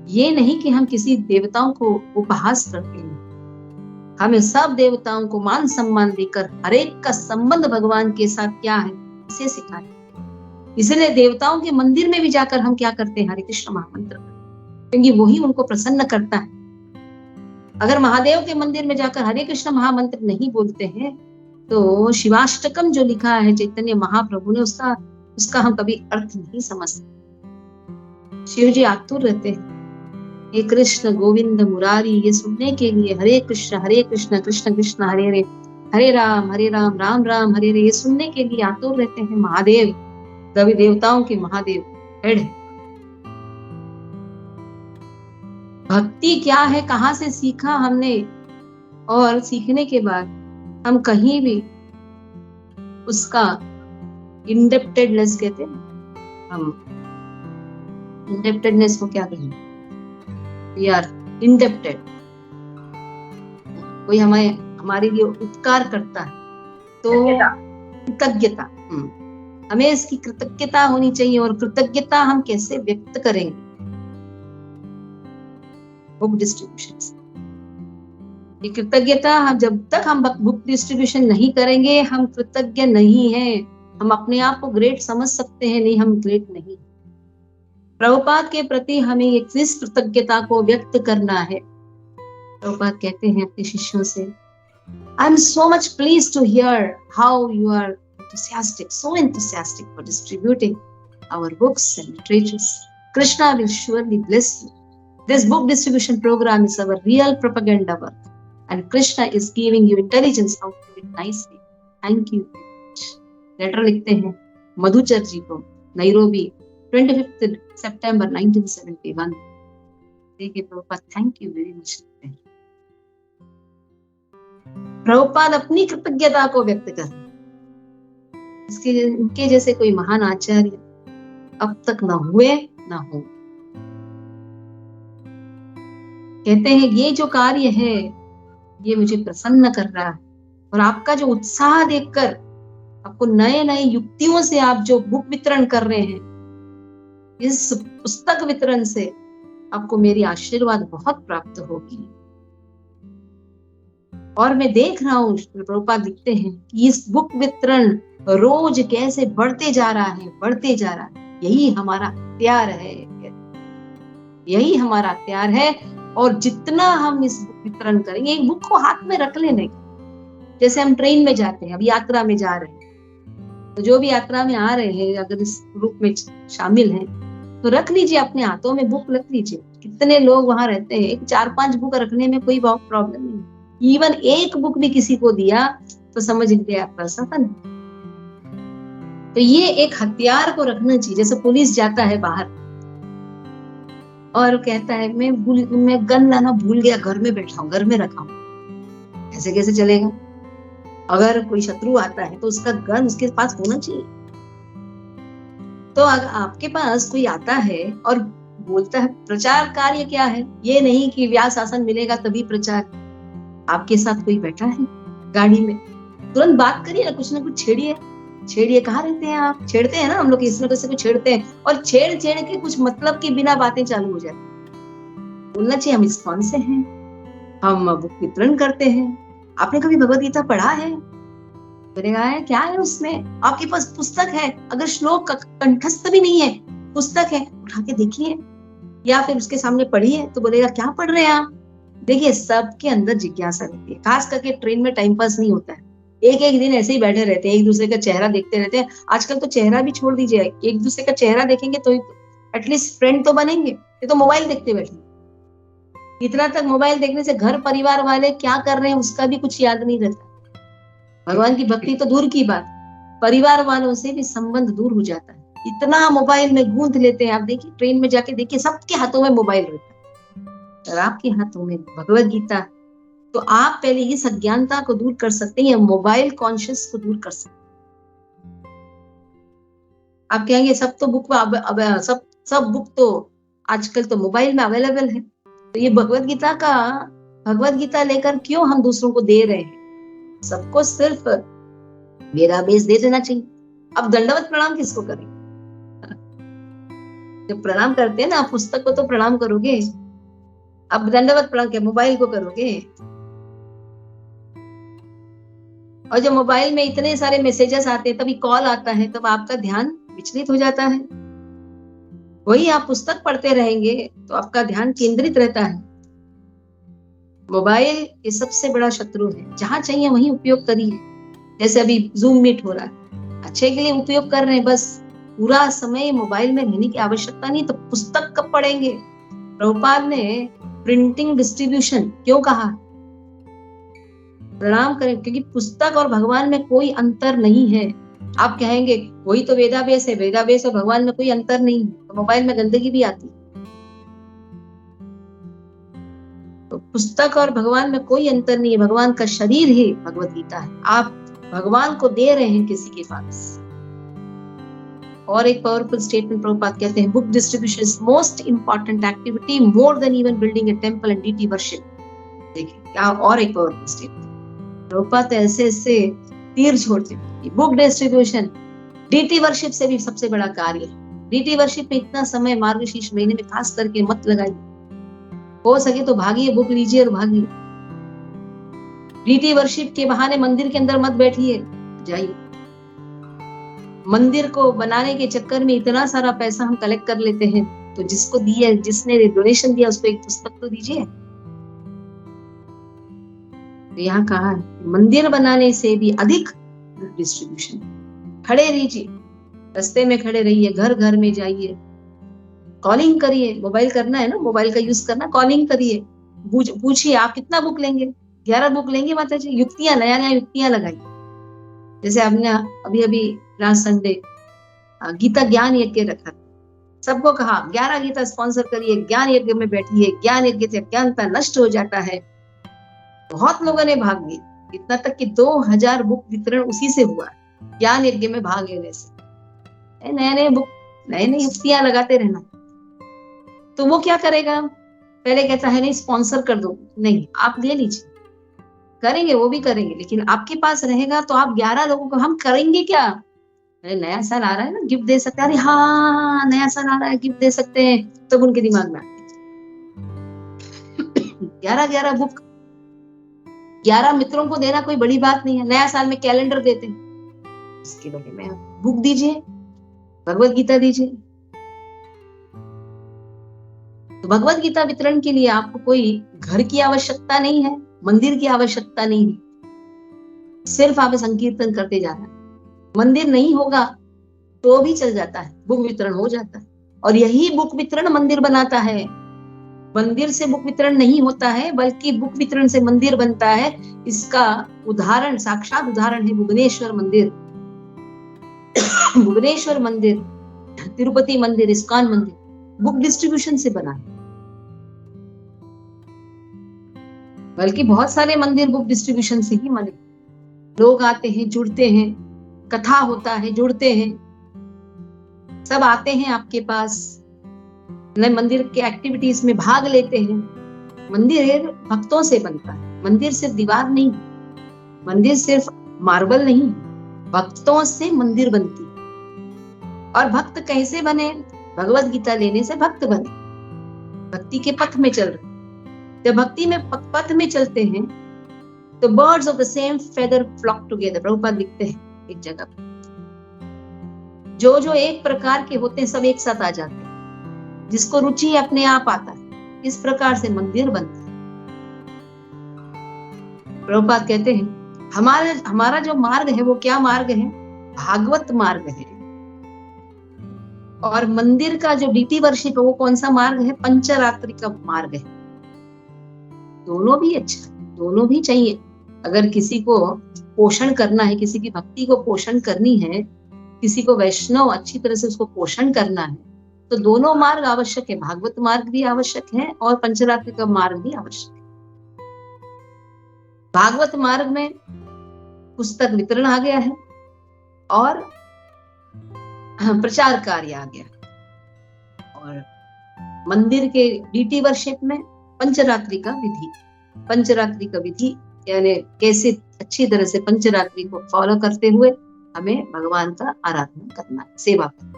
ये नहीं कि हम किसी देवताओं को उपहास करते हैं, हमें सब देवताओं को मान सम्मान देकर हर एक का संबंध भगवान के साथ क्या है इसे सिखाए। इसलिए देवताओं के मंदिर में भी जाकर हम क्या करते हैं? हरे कृष्ण महामंत्र करते, क्योंकि वही उनको प्रसन्न करता है। अगर महादेव के मंदिर में जाकर हरे कृष्ण महामंत्र नहीं बोलते हैं तो शिवाष्टकम जो लिखा है चैतन्य महाप्रभु ने, उसका हम कभी अर्थ नहीं समझते। शिव जी आतुर रहते हैं, हे कृष्ण गोविंद मुरारी, ये सुनने के लिए हरे कृष्ण कृष्ण कृष्ण हरे हरे, हरे राम राम राम हरे हरे, ये सुनने के लिए आतुर रहते हैं। महादेव कवि देवताओं के महादेव हेड है। भक्ति क्या है, कहाँ से सीखा हमने, और सीखने के बाद हम कहीं भी उसका इंडेप्टेडनेस कहते हैं, हम इंडेप्टेडनेस को क्या कहें? We are indebted. कोई हमारे लिए उपकार करता है तो कृतज्ञता, हमें इसकी कृतज्ञता होनी चाहिए। और कृतज्ञता हम कैसे व्यक्त करेंगे? बुक डिस्ट्रीब्यूशन से। ये कृतज्ञता जब तक हम बुक डिस्ट्रीब्यूशन नहीं करेंगे, हम कृतज्ञ नहीं हैं। हम अपने आप को ग्रेट समझ सकते हैं, नहीं, हम ग्रेट नहीं। प्रभुपाद के प्रति हमें इस कृतज्ञता को व्यक्त करना है। प्रभुपाद कहते हैं अपने शिष्यों से, I am so much pleased to hear how you are so enthusiastic for distributing our books and literatures. Krishna will surely bless you. This book distribution program is our real propaganda work, and Krishna is giving you intelligence how to do it nicely. Thank you very much. Letter लिखते हैं मधुचर जी को, Nairobi, 25 सितंबर 1971। देखिए Prabhupada thank you very much लिखते हैं। प्रभुपाद अपनी कृतज्ञता को व्यक्त कर, इनके जैसे कोई महान आचार्य अब तक न हुए न हो। कहते हैं ये जो कार्य है ये मुझे प्रसन्न कर रहा है, और आपका जो उत्साह देखकर, आपको नए नए युक्तियों से आप जो बुक वितरण कर रहे हैं, इस पुस्तक वितरण से आपको मेरी आशीर्वाद बहुत प्राप्त होगी। और मैं देख रहा हूँ, प्रभुपाद लिखते हैं कि इस बुक वितरण रोज कैसे बढ़ते जा रहा है। यही हमारा प्यार है, यही हमारा प्यार है। और जितना हम इस बुक वितरण करेंगे, एक बुक को हाथ में रख लेने का, जैसे हम ट्रेन में जाते हैं, अब यात्रा में जा रहे हैं, तो जो भी यात्रा में आ रहे हैं अगर इस ग्रुप में शामिल हैं तो रख लीजिए, अपने हाथों में बुक रख लीजिए। कितने लोग वहां रहते हैं, एक 4-5 बुक रखने में कोई प्रॉब्लम नहीं। इवन एक बुक भी किसी को दिया तो समझ लीजिए यात्रा सफल है। तो ये एक हथियार को रखना चाहिए। जैसे पुलिस जाता है बाहर और कहता है मैं गन लाना भूल गया, घर में बैठा हूँ, घर में रखा हूँ, ऐसे कैसे चलेगा? अगर कोई शत्रु आता है तो उसका गन उसके पास होना चाहिए। तो अगर आपके पास कोई आता है और बोलता है, प्रचार कार्य क्या है? ये नहीं कि व्यास आसन मिलेगा तभी प्रचार। आपके साथ कोई बैठा है गाड़ी में, तुरंत बात करिए ना, कुछ छेड़िए। कहाँ रहते हैं आप? छेड़ते हैं ना हम लोग, इस वजह से कुछ छेड़ते हैं, और छेड़ के कुछ मतलब के बिना बातें चालू हो जाती। बोलना चाहिए हम इस्कॉन से हैं, हम बुक वितरण करते हैं। आपने कभी भगवद गीता पढ़ा है? बोलेगा है क्या है उसमें? आपके पास पुस्तक है, अगर श्लोक कंठस्थ भी नहीं है, पुस्तक है, उठा के देखिए, या फिर उसके सामने पढ़िए तो बोलेगा क्या पढ़ रहे हैं आप? देखिए सबके अंदर जिज्ञासा रहती है, खास करके ट्रेन में टाइम पास नहीं होता है। एक दिन ऐसे ही बैठे रहते हैं, एक दूसरे का चेहरा देखते रहते हैं। आजकल तो चेहरा भी छोड़ दीजिए, एक दूसरे का चेहरा देखेंगे तो एटलीस्ट फ्रेंड तो बनेंगे, ये तो मोबाइल देखते बैठे। इतना तक मोबाइल देखने से घर परिवार वाले क्या कर रहे हैं उसका भी कुछ याद नहीं रहता। भगवान की भक्ति तो दूर की बात, परिवार वालों से भी संबंध दूर हो जाता है। इतना मोबाइल में गूंथ लेते हैं। आप देखिए, ट्रेन में जाके देखिए, सबके हाथों में मोबाइल रहता है। और आपके हाथों में भगवत गीता, तो आप पहले इस अज्ञानता को दूर कर सकते हैं, मोबाइल कॉन्शियस को दूर कर सकते हैं। आप कहेंगे सब तो बुक अब सब बुक तो आजकल तो मोबाइल में अवेलेबल है, तो ये भगवत गीता लेकर क्यों हम दूसरों को दे रहे हैं? सबको सिर्फ मेरा बेस दे देना चाहिए। अब दंडवत प्रणाम किसको करें? जब प्रणाम करते हैं ना, आप पुस्तक को तो प्रणाम करोगे, अब दंडवत प्रणाम क्या मोबाइल को करोगे? और जब मोबाइल में इतने सारे मैसेजेस आते हैं, तभी कॉल आता है, तब आपका ध्यान विचलित हो जाता है। वही आप पुस्तक पढ़ते रहेंगे तो आपका ध्यान केंद्रित रहता है। मोबाइल ये सबसे बड़ा शत्रु है, जहां चाहिए वहीं उपयोग करिए। जैसे अभी जूम मीट हो रहा है, अच्छे के लिए उपयोग कर रहे हैं, बस पूरा समय मोबाइल में रहने की आवश्यकता नहीं। तो पुस्तक कब पढ़ेंगे? प्रभुपाद ने प्रिंटिंग डिस्ट्रीब्यूशन क्यों कहा? प्रणाम करें, क्योंकि पुस्तक और भगवान में कोई अंतर नहीं है। आप कहेंगे वही तो वेदाबेस है, वेदाबेस और भगवान में कोई अंतर नहीं है, तो मोबाइल में गंदगी भी आती है। तो पुस्तक और भगवान में कोई अंतर नहीं है। भगवान का शरीर ही भगवत गीता है, आप भगवान को दे रहे हैं किसी के पास। और एक पावरफुल स्टेटमेंट प्रभुपाद कहते हैं, book distribution is most important activity more than even building A temple and deity worship. देखिए क्या और एक पावरफुल स्टेटमेंट। प्रभुपाद ऐसे ऐसे तीर छोड़ते हैं। बुक डिस्ट्रीब्यूशन डीटी वर्शिप से भी सबसे बड़ा कार्य है। डीटी वर्शिप में इतना समय मार्गशीर्ष महीने में खास करके मत लगाइए, हो सके तो भागिए, बुक लीजिए और भागिए। डीटी वर्शिप के बहाने मंदिर के अंदर मत बैठिए, जाइए। मंदिर को बनाने के चक्कर में इतना सारा पैसा हम कलेक्ट कर लेते हैं, तो जिसको दिया, जिसने डोनेशन दिया, उसको एक पुस्तक तो दीजिए। तो यहाँ कहा है, मंदिर बनाने से भी अधिक डिस्ट्रीब्यूशन। खड़े रहिए, रास्ते में खड़े रहिए, घर घर में जाइए, कॉलिंग करिए। मोबाइल करना है ना, मोबाइल का यूज करना, कॉलिंग करिए, पूछिए आप कितना बुक लेंगे? 11 बुक लेंगे माता जी? युक्तियां, नया नया युक्तियां लगाइए। जैसे आपने अभी अभी लास्ट संडे गीता ज्ञान यज्ञ रखा, सबको कहा 11 गीता स्पॉन्सर करिए, ज्ञान यज्ञ में बैठिए, ज्ञान यज्ञ से अज्ञानता नष्ट हो जाता है। बहुत लोगों ने भाग लिए, इतना तक कि 2000 बुक वितरण उसी से हुआ, ज्ञान यज्ञ में भाग लेने से। नए नए बुक, नए नए युक्तियां लगाते रहना। तो वो क्या करेगा? पहले कहता है नहीं स्पॉन्सर कर दो, नहीं आप ले लीजिए, करेंगे, वो भी करेंगे, लेकिन आपके पास रहेगा तो आप 11 लोगों को, हम करेंगे क्या? अरे नया साल आ रहा है ना, गिफ्ट दे सकते हैं। अरे हाँ नया साल आ रहा है, गिफ्ट दे सकते हैं, तब तो उनके दिमाग में 11 बुक 11 मित्रों को देना कोई बड़ी बात नहीं है। नया साल में कैलेंडर देते हैं, इसके बदले में आप बुक दीजिए, भगवत गीता दीजिए। तो भगवत गीता वितरण के लिए आपको कोई घर की आवश्यकता नहीं है, मंदिर की आवश्यकता नहीं है, सिर्फ आप संकीर्तन करते जाना है। मंदिर नहीं होगा तो भी चल जाता है, बुक वितरण हो जाता है। और यही बुक वितरण मंदिर बनाता है। मंदिर से बुक वितरण नहीं होता है, बल्कि बुक वितरण से मंदिर बनता है। इसका उदाहरण, साक्षात उदाहरण है भुवनेश्वर मंदिर। भुवनेश्वर मंदिर, तिरुपति मंदिर, इस्कॉन मंदिर बुक डिस्ट्रीब्यूशन से बना है। बल्कि बहुत सारे मंदिर बुक डिस्ट्रीब्यूशन से ही बने। लोग आते हैं, जुड़ते हैं, कथा होता है, जुड़ते हैं, सब आते हैं आपके पास, नए मंदिर के एक्टिविटीज में भाग लेते हैं। मंदिर भक्तों से बनता है। मंदिर सिर्फ दीवार नहीं, मंदिर सिर्फ मार्बल नहीं, भक्तों से मंदिर बनती है। और भक्त कैसे बने? भगवत गीता लेने से भक्त बने, भक्ति के पथ में चल रहे। जब भक्ति में पथ में चलते हैं तो birds of the same feather flock together. Prabhupada लिखते हैं एक जगह पर, जो जो एक प्रकार के होते हैं सब एक साथ आ जाते हैं, जिसको रुचि अपने आप आता है। इस प्रकार से मंदिर बनता है। प्रभुपाद कहते हैं हमारा जो मार्ग है वो क्या मार्ग है? भागवत मार्ग है। और मंदिर का जो डीटी वर्शिप है वो कौन सा मार्ग है? पंचरात्रि का मार्ग है। दोनों भी अच्छा है, दोनों भी चाहिए। अगर किसी को पोषण करना है, किसी की भक्ति को पोषण करनी है, किसी को वैष्णव अच्छी तरह से उसको पोषण करना है, तो दोनों मार्ग आवश्यक है। भागवत मार्ग भी आवश्यक है और पंचरात्रि का मार्ग भी आवश्यक है। भागवत मार्ग में पुस्तक वितरण आ गया है और प्रचार कार्य आ गया, और मंदिर के डीटी वर्शिप में पंचरात्रि का विधि, पंचरात्रि का विधि यानी कैसे अच्छी तरह से पंचरात्रि को फॉलो करते हुए हमें भगवान का आराधना करना है, सेवा करना।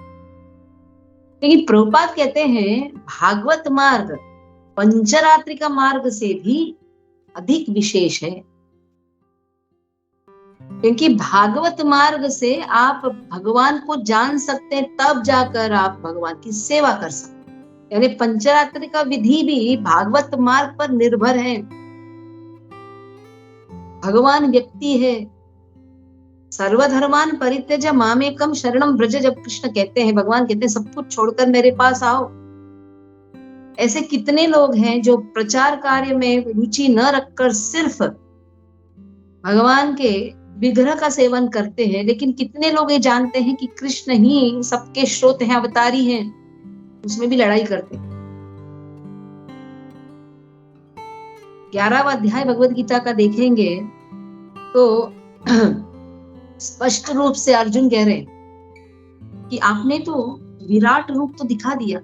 लेकिन प्रभुपाद कहते हैं भागवत मार्ग पंचरात्रि का मार्ग से भी अधिक विशेष है, क्योंकि भागवत मार्ग से आप भगवान को जान सकते हैं, तब जाकर आप भगवान की सेवा कर सकते हैं। यानी पंचरात्रि का विधि भी भागवत मार्ग पर निर्भर है। भगवान व्यक्ति है। सर्वधर्मान परित्यज मामेकम शरणम व्रज, जब कृष्ण कहते हैं, भगवान कहते हैं सब कुछ छोड़कर मेरे पास आओ। ऐसे कितने लोग हैं जो प्रचार कार्य में रुचि न रखकर सिर्फ भगवान के विग्रह का सेवन करते हैं, लेकिन कितने लोग ये जानते हैं कि कृष्ण ही सबके स्रोत हैं, अवतारी हैं, उसमें भी लड़ाई करते हैं। 11वां अध्याय भगवद गीता का देखेंगे तो स्पष्ट रूप से अर्जुन कह रहे हैं कि आपने तो विराट रूप तो दिखा दिया,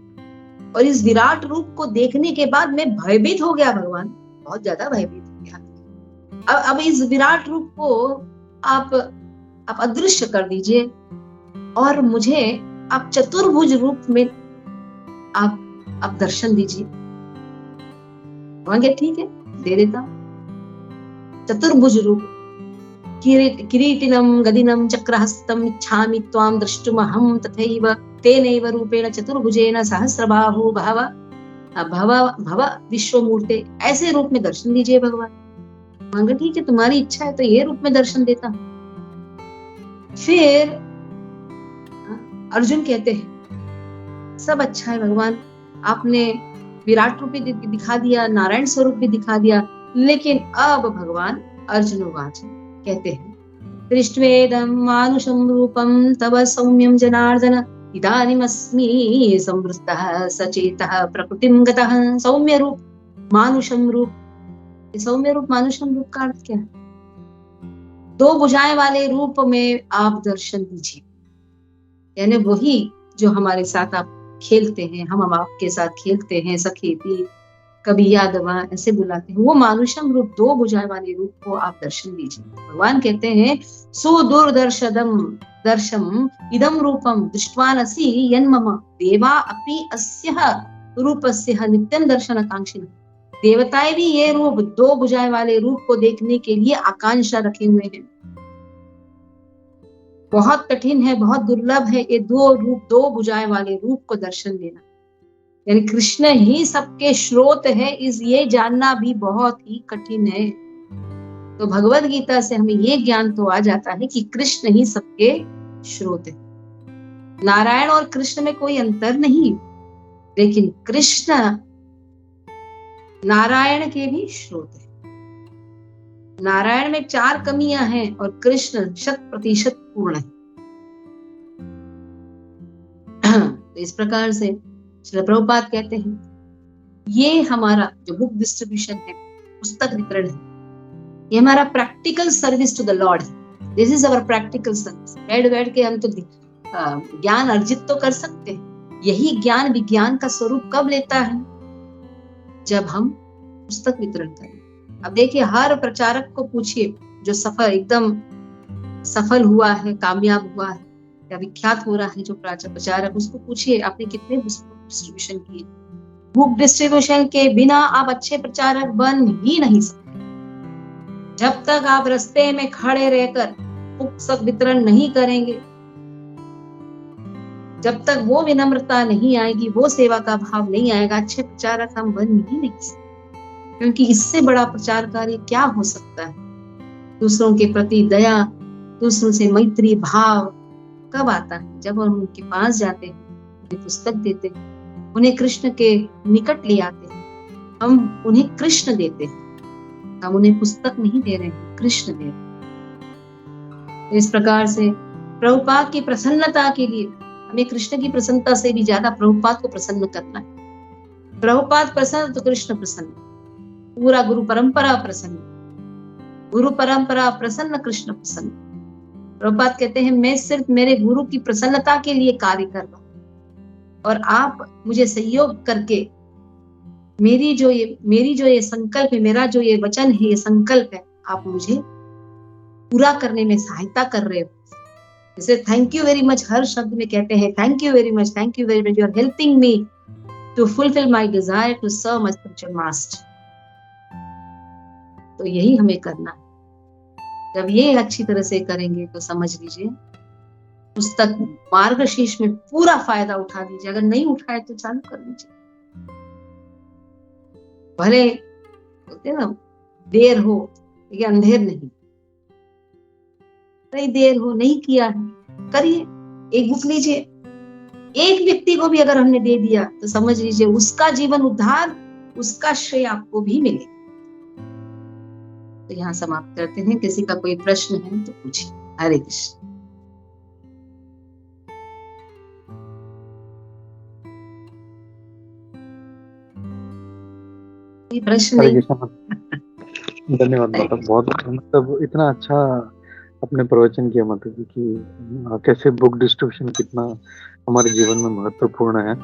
और इस विराट रूप को देखने के बाद मैं भयभीत हो गया भगवान, बहुत ज्यादा भयभीत हो गया। अब इस विराट रूप को आप अदृश्य कर दीजिए और मुझे आप चतुर्भुज रूप में आप दर्शन दीजिए। कहेंगे ठीक है, दे देता हूं चतुर्भुज रूप। किरीटिनम गदिनम चक्रहस्तम इच्छामि त्वां द्रष्टुमहं तथैव तेनैव रूपेण चतुर्भुजेन सहस्रबाहु भव भव विश्वमूर्ते, ऐसे रूप में दर्शन दीजिए भगवान। मांगे ठीक है, तुम्हारी इच्छा है तो ये रूप में दर्शन देता हूं। फिर अर्जुन कहते हैं सब अच्छा है भगवान, आपने विराट रूप भी दिखा दिया, नारायण स्वरूप भी दिखा दिया, लेकिन अब भगवान अर्जुनवाच कहते हैं दृष्ट्वेदं मानुषं रूपं तव सौम्यं जनार्दन इदानीमस्मि संवृत्तः सचेतः प्रकृतिं गतः। सौम्य रूप, मानुषम रूप, सौम्य रूप मानुषम रूप का अर्थ क्या है? 2 भुजाएं वाले रूप में आप दर्शन दीजिए, यानी वही जो हमारे साथ आप खेलते हैं, हम आपके साथ खेलते हैं, सखेती, कभी यादवा ऐसे बुलाते हैं, वो मानुषम रूप 2 भुजाएं वाले रूप को आप दर्शन दीजिए। भगवान कहते हैं सुदुर्दर्शदम दर्शम इदम रूपम दृष्ट्वानसि यन्मम देवा अपि अस्यः रूपस्य नित्यं दर्शन आकांक्षिणः। देवताएं भी ये रूप 2 भुजाएं वाले रूप को देखने के लिए आकांक्षा रखे हुए हैं। बहुत कठिन है, बहुत दुर्लभ है ये 2 भुजाएं वाले रूप को दर्शन देना। यानी कृष्ण ही सबके स्रोत है, इस ये जानना भी बहुत ही कठिन है। तो भगवद गीता से हमें ये ज्ञान तो आ जाता है कि कृष्ण ही सबके स्रोत है। नारायण और कृष्ण में कोई अंतर नहीं, लेकिन कृष्ण नारायण के भी स्रोत है। नारायण में 4 कमियां हैं और कृष्ण 100% पूर्ण है। तो इस प्रकार से श्री प्रभुपाद कहते हैं ये हमारा जो बुक डिस्ट्रीब्यूशन है, पुस्तक वितरण है, ये हमारा practical service to the lord है। This is our practical service. बैठ के हम तो ज्ञान अर्जित तो कर सकते हैं, यही ज्ञान विज्ञान का स्वरूप कब लेता है? जब हम पुस्तक वितरण करें। अब देखिए, हर प्रचारक को पूछिए जो एकदम सफल हुआ है, कामयाब हुआ है या विख्यात हो रहा है, जो प्रचारक, उसको पूछिए आपने कितने डिस्ट्रीब्यूशन किए। बुक डिस्ट्रीब्यूशन के बिना आप अच्छे प्रचारक बन ही नहीं सकते। जब तक आप रास्ते में खड़े रहकर पुस्तक वितरण नहीं करेंगे, जब तक वो विनम्रता नहीं आएगी, वो सेवा का भाव नहीं आएगा, अच्छे प्रचारक हम बन ही नहीं सकते। क्योंकि इससे बड़ा प्रचार कार्य क्या हो सकता है? दूसरों के प्रति दया, दूसरों से मैत्री भाव कब आता है? जब हम उनके पास जाते हैं, उन्हें पुस्तक देते हैं, उन्हें कृष्ण के निकट ले आते हैं, हम उन्हें कृष्ण देते हैं, हम उन्हें पुस्तक नहीं दे रहे हैं, कृष्ण दे रहे हैं। तो इस प्रकार से प्रभुपाद की प्रसन्नता के लिए हमें कृष्ण की प्रसन्नता से भी ज्यादा प्रभुपाद को प्रसन्न करना है। प्रभुपाद प्रसन्न तो कृष्ण प्रसन्न, पूरा गुरु परंपरा प्रसन्न, गुरु परंपरा प्रसन्न, कृष्ण प्रसन्न। प्रभुपाद कहते हैं मैं सिर्फ मेरे गुरु की प्रसन्नता के लिए कार्य कर रहा हूं और आप मुझे सहयोग करके मेरी जो ये संकल्प है, मेरा जो ये वचन है, ये संकल्प है, आप मुझे पूरा करने में सहायता कर रहे हो। जैसे थैंक यू वेरी मच हर शब्द में कहते हैं, thank you very much, you are helping me to fulfil my desire to serve my spiritual master. तो यही हमें करना है। जब ये अच्छी तरह से करेंगे तो समझ लीजिए पुस्तक मार्गशीर्ष में पूरा फायदा उठा लीजिए। अगर नहीं उठाए तो चालू कर लीजिए, भले बोलते ना देर हो लेकिन अंधेर नहीं, देर हो नहीं किया है करिए, एक बुक लीजिए। एक व्यक्ति को भी अगर हमने दे दिया तो समझ लीजिए उसका जीवन उद्धार, उसका श्रेय आपको भी मिलेगा। तो यहाँ समाप्त करते हैं। किसी का कोई प्रश्न है तो पूछिए। हरे कृष्ण। प्रश्न नहीं? धन्यवाद माता, बहुत मतलब इतना अच्छा अपने प्रवचन किया मतलब कि कैसे बुक डिस्ट्रीब्यूशन कितना हमारे जीवन में महत्वपूर्ण है।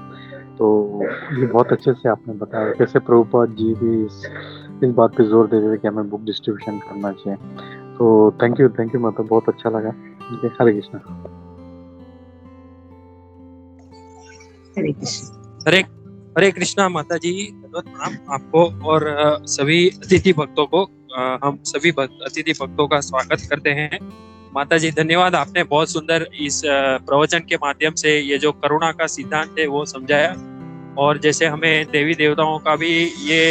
तो ये बहुत अच्छे से आपने बताया कैसे प्रभुपाद जी भी इस बात पे जोर देते थे कि हमें बुक डिस्ट्रीब्यूशन करना चाहिए। तो थैंक यू माता, बहुत अच्छा लगा। हरे कृष्ण। हरे कृष्ण। हरे कृष्णा माता जी, प्रणाम आपको और सभी अतिथि भक्तों को। हम सभी अतिथि भक्तों का स्वागत करते हैं। माता जी धन्यवाद, आपने बहुत सुंदर इस प्रवचन के माध्यम से ये जो करुणा का सिद्धांत है वो समझाया, और जैसे हमें देवी देवताओं का भी ये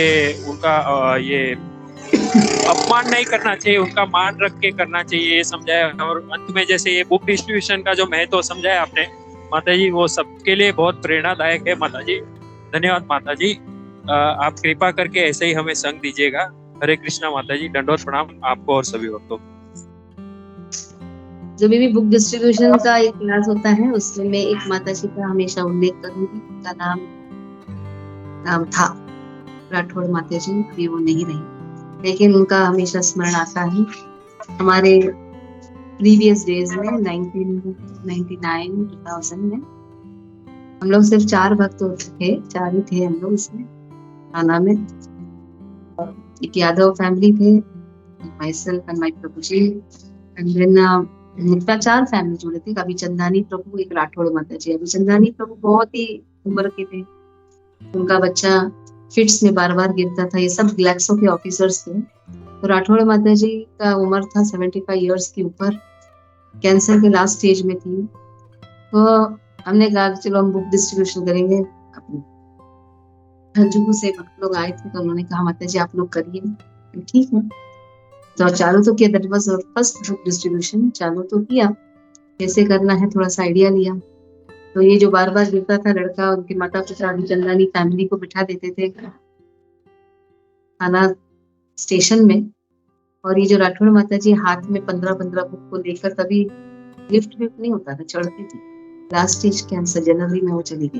उनका ये अपमान नहीं करना चाहिए, उनका मान रख के करना चाहिए, ये समझाया। और अंत में जैसे ये बुक डिस्ट्रीब्यूशन का जो महत्व समझाया आपने माता जी, वो सबके लिए बहुत प्रेरणादायक है माता जी। धन्यवाद माता जी, आप कृपा करके ऐसे ही हमें संग दीजिएगा। हरे कृष्णा माता जी, दंडवत प्रणाम आपको और सभी भक्तों को। जो भी बुक डिस्ट्रीब्यूशन का एक क्लास होता है उसमें मैं एक माता जी का हमेशा उल्लेख करूंगी। उनका नाम था राठौड़ माता जी, अभी वो नहीं रही, लेकिन उनका हमेशा स्मरण आता है। हमारे प्रीवियस डेज में 1999 2000 में हम लोग सिर्फ 4 भक्त थे, 4 ही थे हम लोग इसमें थाना में। एक यादव फैमिली थे, myself and my Prabhu ji, and then मुझका 4 फैमिली जुड़े थे। अभी चंदानी प्रभु, एक राठौड़ माता जी। अभी चंदानी प्रभु बहुत ही उम्र के थे, उनका बच्चा फिट्स में बार बार गिरता था। ये सब ग्लैक्सो के ऑफिसर्स थे। तो राठौड़ माता जी का उम्र था 75 इयर्स के ऊपर, कैंसर के लास्ट स्टेज में थी। तो हमने कहा चलो हम बुक डिस्ट्रीब्यूशन करेंगे। जुहू से लोग आए थे तो उन्होंने कहा माता जी आप लोग करिए, ठीक है। तो चालू तो किया, that was our first book distribution. चालू तो किया, कैसे करना है थोड़ा सा आइडिया लिया। तो ये जो बार बार गिरता था लड़का, उनके माता पिता चंदानी फैमिली को बिठा देते थे थाना स्टेशन में, और ये जो राठौड़ माता जी हाथ में 15-15 बुक को लेकर, तभी लिफ्ट नहीं होता था, चढ़ती थी। लास्ट स्टेज कैंसर, जनवरी में वो चली गई।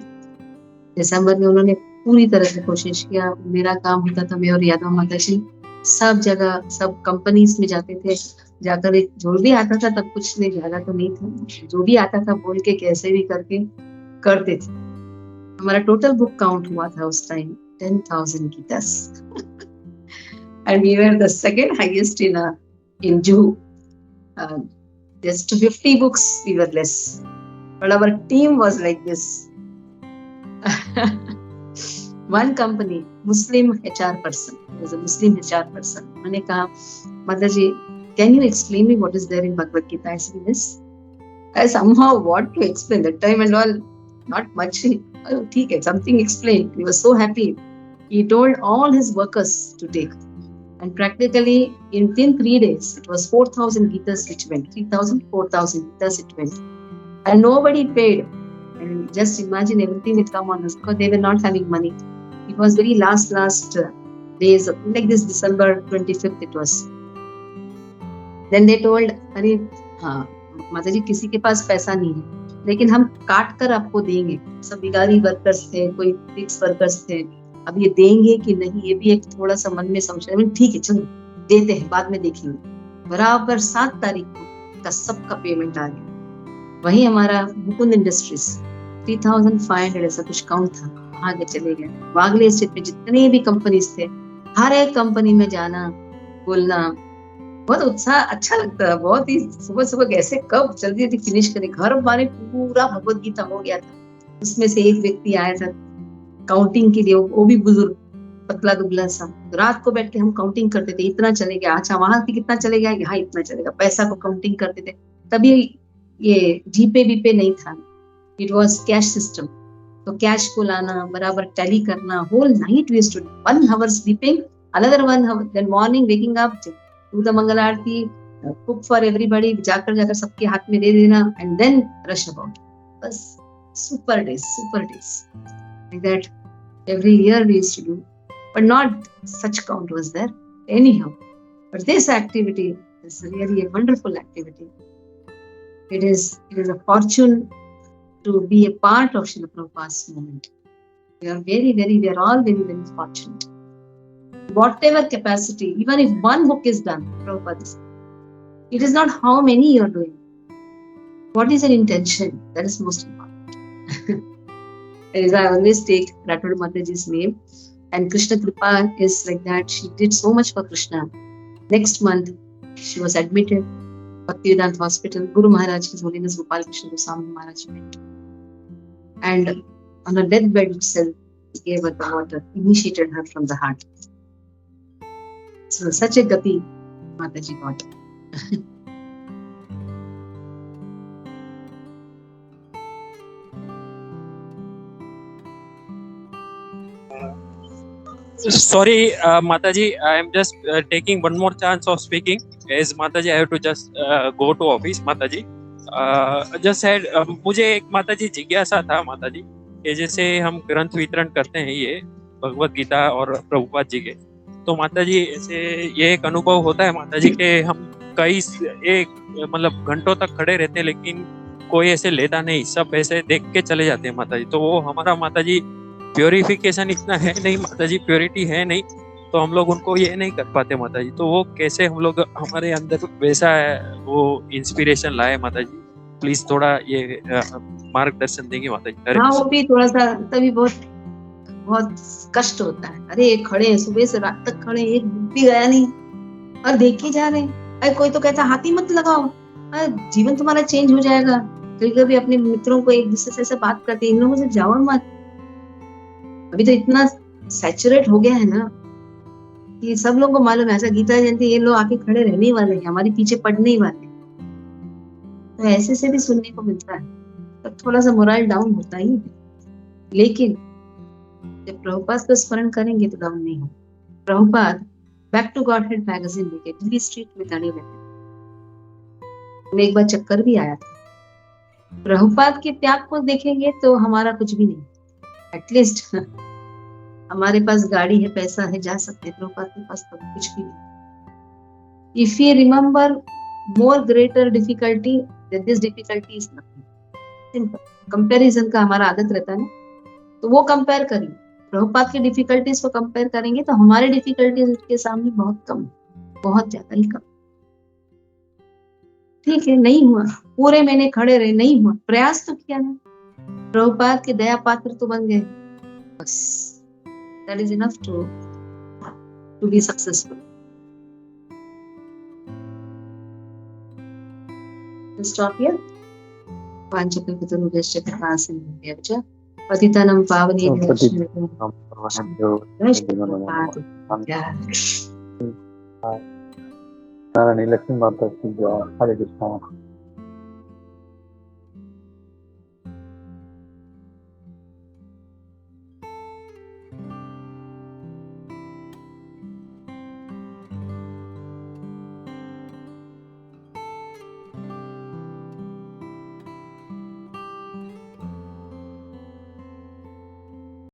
दिसंबर में उन्होंने पूरी तरह से कोशिश किया। मेरा काम होता था, मैं और यादव माता जी सब जगह सब कंपनीज में जाते थे, जाकर एक जो भी आता था, तब कुछ नहीं ज्यादा तो नहीं था, जो भी आता था बोल के कैसे भी करके करते थे। हमारा टोटल बुक काउंट हुआ था उस टाइम 10,000 की 10 and we were the second highest in Juhu. Just 50 books we were less, but our team was like this. One company, Muslim HR person, was a Muslim HR person. मैंने कहा माता जी, can you explain me what is there in Bhagavad Gita? I said yes. I somehow what to explain that time and all, not much. Oh, ठीक है, something explained. He was so happy. He told all his workers to take. And practically within 3 days, it was 4,000 Gitas which went. 3,000, 4,000 Gitas it went. And nobody paid. And just imagine everything will come on us because they were not having money. It was very last days, like this December 25th it was. Then they told, अरे हाँ माता जी किसी के पास पैसा नहीं है लेकिन हम काट कर आपको देंगे. सब बिगारी वर्कर्स थे, कोई फिक्स वर्कर्स थे. अब ये देंगे कि नहीं ये भी एक थोड़ा सा मन में संशय. ठीक है चलो देते हैं बाद में देखेंगे. बराबर 7 तारीख को का सबका पेमेंट आ गया. वही हमारा मुकुंद इंडस्ट्रीज 3500 ऐसा कुछ काउंट था, आगे चले गए. वागले स्टेट पे जितने भी कंपनीज थे हर एक कंपनी में जाना बोलना बहुत उत्साह अच्छा लगता है. बहुत ही सुबह सुबह कैसे कब जल्दी जल्दी फिनिश करें. घर हमारे पूरा भगवत गीता हो गया था. उसमें से एक व्यक्ति आया था काउंटिंग के लिए, वो भी बुजुर्ग पतला दुबला सा. तो रात को बैठ के हम काउंटिंग करते थे, इतना चलेगा, अच्छा वहां कितना चलेगा, यहाँ इतना चलेगा, पैसा को काउंटिंग करते थे. तभी ये जीपे बीपे नहीं था, इट वॉज कैश सिस्टम. तो कैश को लाना, बराबर टैली करना, whole night we stood. 1 hour sleeping, another 1 hour, then morning waking up, do the Mangal Aarti, cook for everybody, जाकर सबके हाथ में दे देना, and then rush about. बस super days like that. Every year we used to do, but not such count was there anyhow. But this activity is really a wonderful activity. It is a fortune to be a part of Srila Prabhupada's movement. We are all very, very fortunate. Whatever capacity, even if one book is done, Prabhupada is. It is not how many you are doing. What is your intention? That is most important. As I always take Rathod Mataji's name, and Krishna Kripa is like that. She did so much for Krishna. Next month, she was admitted Bhaktivedanta Hospital. Guru Maharaj, His Holiness Gopal Krishna Goswami Maharaj met. And on her deathbed itself, he gave her the water, initiated her from the heart. So such a gati Mataji got. Sorry, Mataji, I am just taking one more chance of speaking. As Mataji, I have to just go to office, Mataji. Just said, मुझे एक माताजी जिज्ञासा था माताजी कि जैसे हम ग्रंथ वितरण करते हैं ये भगवत गीता और प्रभुपाद जी के, तो माताजी ऐसे ये एक अनुभव होता है माताजी के हम कई एक मतलब घंटों तक खड़े रहते हैं लेकिन कोई ऐसे लेता नहीं, सब ऐसे देख के चले जाते हैं माताजी. तो वो हमारा माताजी प्योरिफिकेशन इतना है नहीं माताजी, प्योरिटी है नहीं, तो हम लोग उनको ये नहीं कर पाते माताजी. तो वो कैसे हम लोग हमारे अंदर वैसा वो इंस्पिरेशन लाए माताजी, प्लीज थोड़ा ये मार्गदर्शन देंगे माताजी. हाँ वो भी थोड़ा सा तभी बहुत कष्ट होता है. अरे खड़े हैं सुबह से रात तक खड़े, एक भी गया नहीं और देखे जा रहे हैं. अरे कोई तो कहता हाथी मत लगाओ, अरे जीवन तुम्हारा चेंज हो जाएगा. कभी अपने मित्रों को एक दूसरे से ऐसे बात करते इन लोगों से जाओ मत. अभी तो इतना सैचुरेट हो गया है ना कि सब लोगों को मालूम है ऐसा गीता जयंती ये लोग आके खड़े रहने वाले हैं, हमारे पीछे पड़ने ही वाले हैं. तो ऐसे से भी सुनने को मिलता है तो थोड़ा सा मोरल डाउन होता ही है. लेकिन जब प्रभुपाद को स्मरण करेंगे तो डाउन नहीं हो. Prabhupada back to Godhead magazine लेके दिल्ली स्ट्रीट में गाड़ी बैठे, मैं एक बार चक्कर भी आया था. प्रभुपाद के त्याग को देखेंगे तो हमारा कुछ भी नहीं, एटलीस्ट हमारे पास गाड़ी है, पैसा है, जा सकते हैं. प्रभुपाद के पास तो कुछ भी नहीं. If you remember more greater difficulty than this difficulty is nothing. Simple comparison का हमारा आदत रहता है ना, तो वो कंपेयर करिए. प्रभुपाद की डिफिकल्टीज को कंपेयर करेंगे तो हमारे डिफिकल्टीज के सामने बहुत कम, बहुत ज्यादा ही कम. ठीक है नहीं हुआ, पूरे महीने खड़े रहे, नहीं हुआ, प्रयास तो किया ना, प्रभुपाद के दया पात्र तो बन गए, बस that is enough to be successful. We'll stop here. Vanchakapitruvyascha kripasinubhyascha patitanam pavanebhyo Narayani Lakshmi माता की जय. हरे कृष्णा.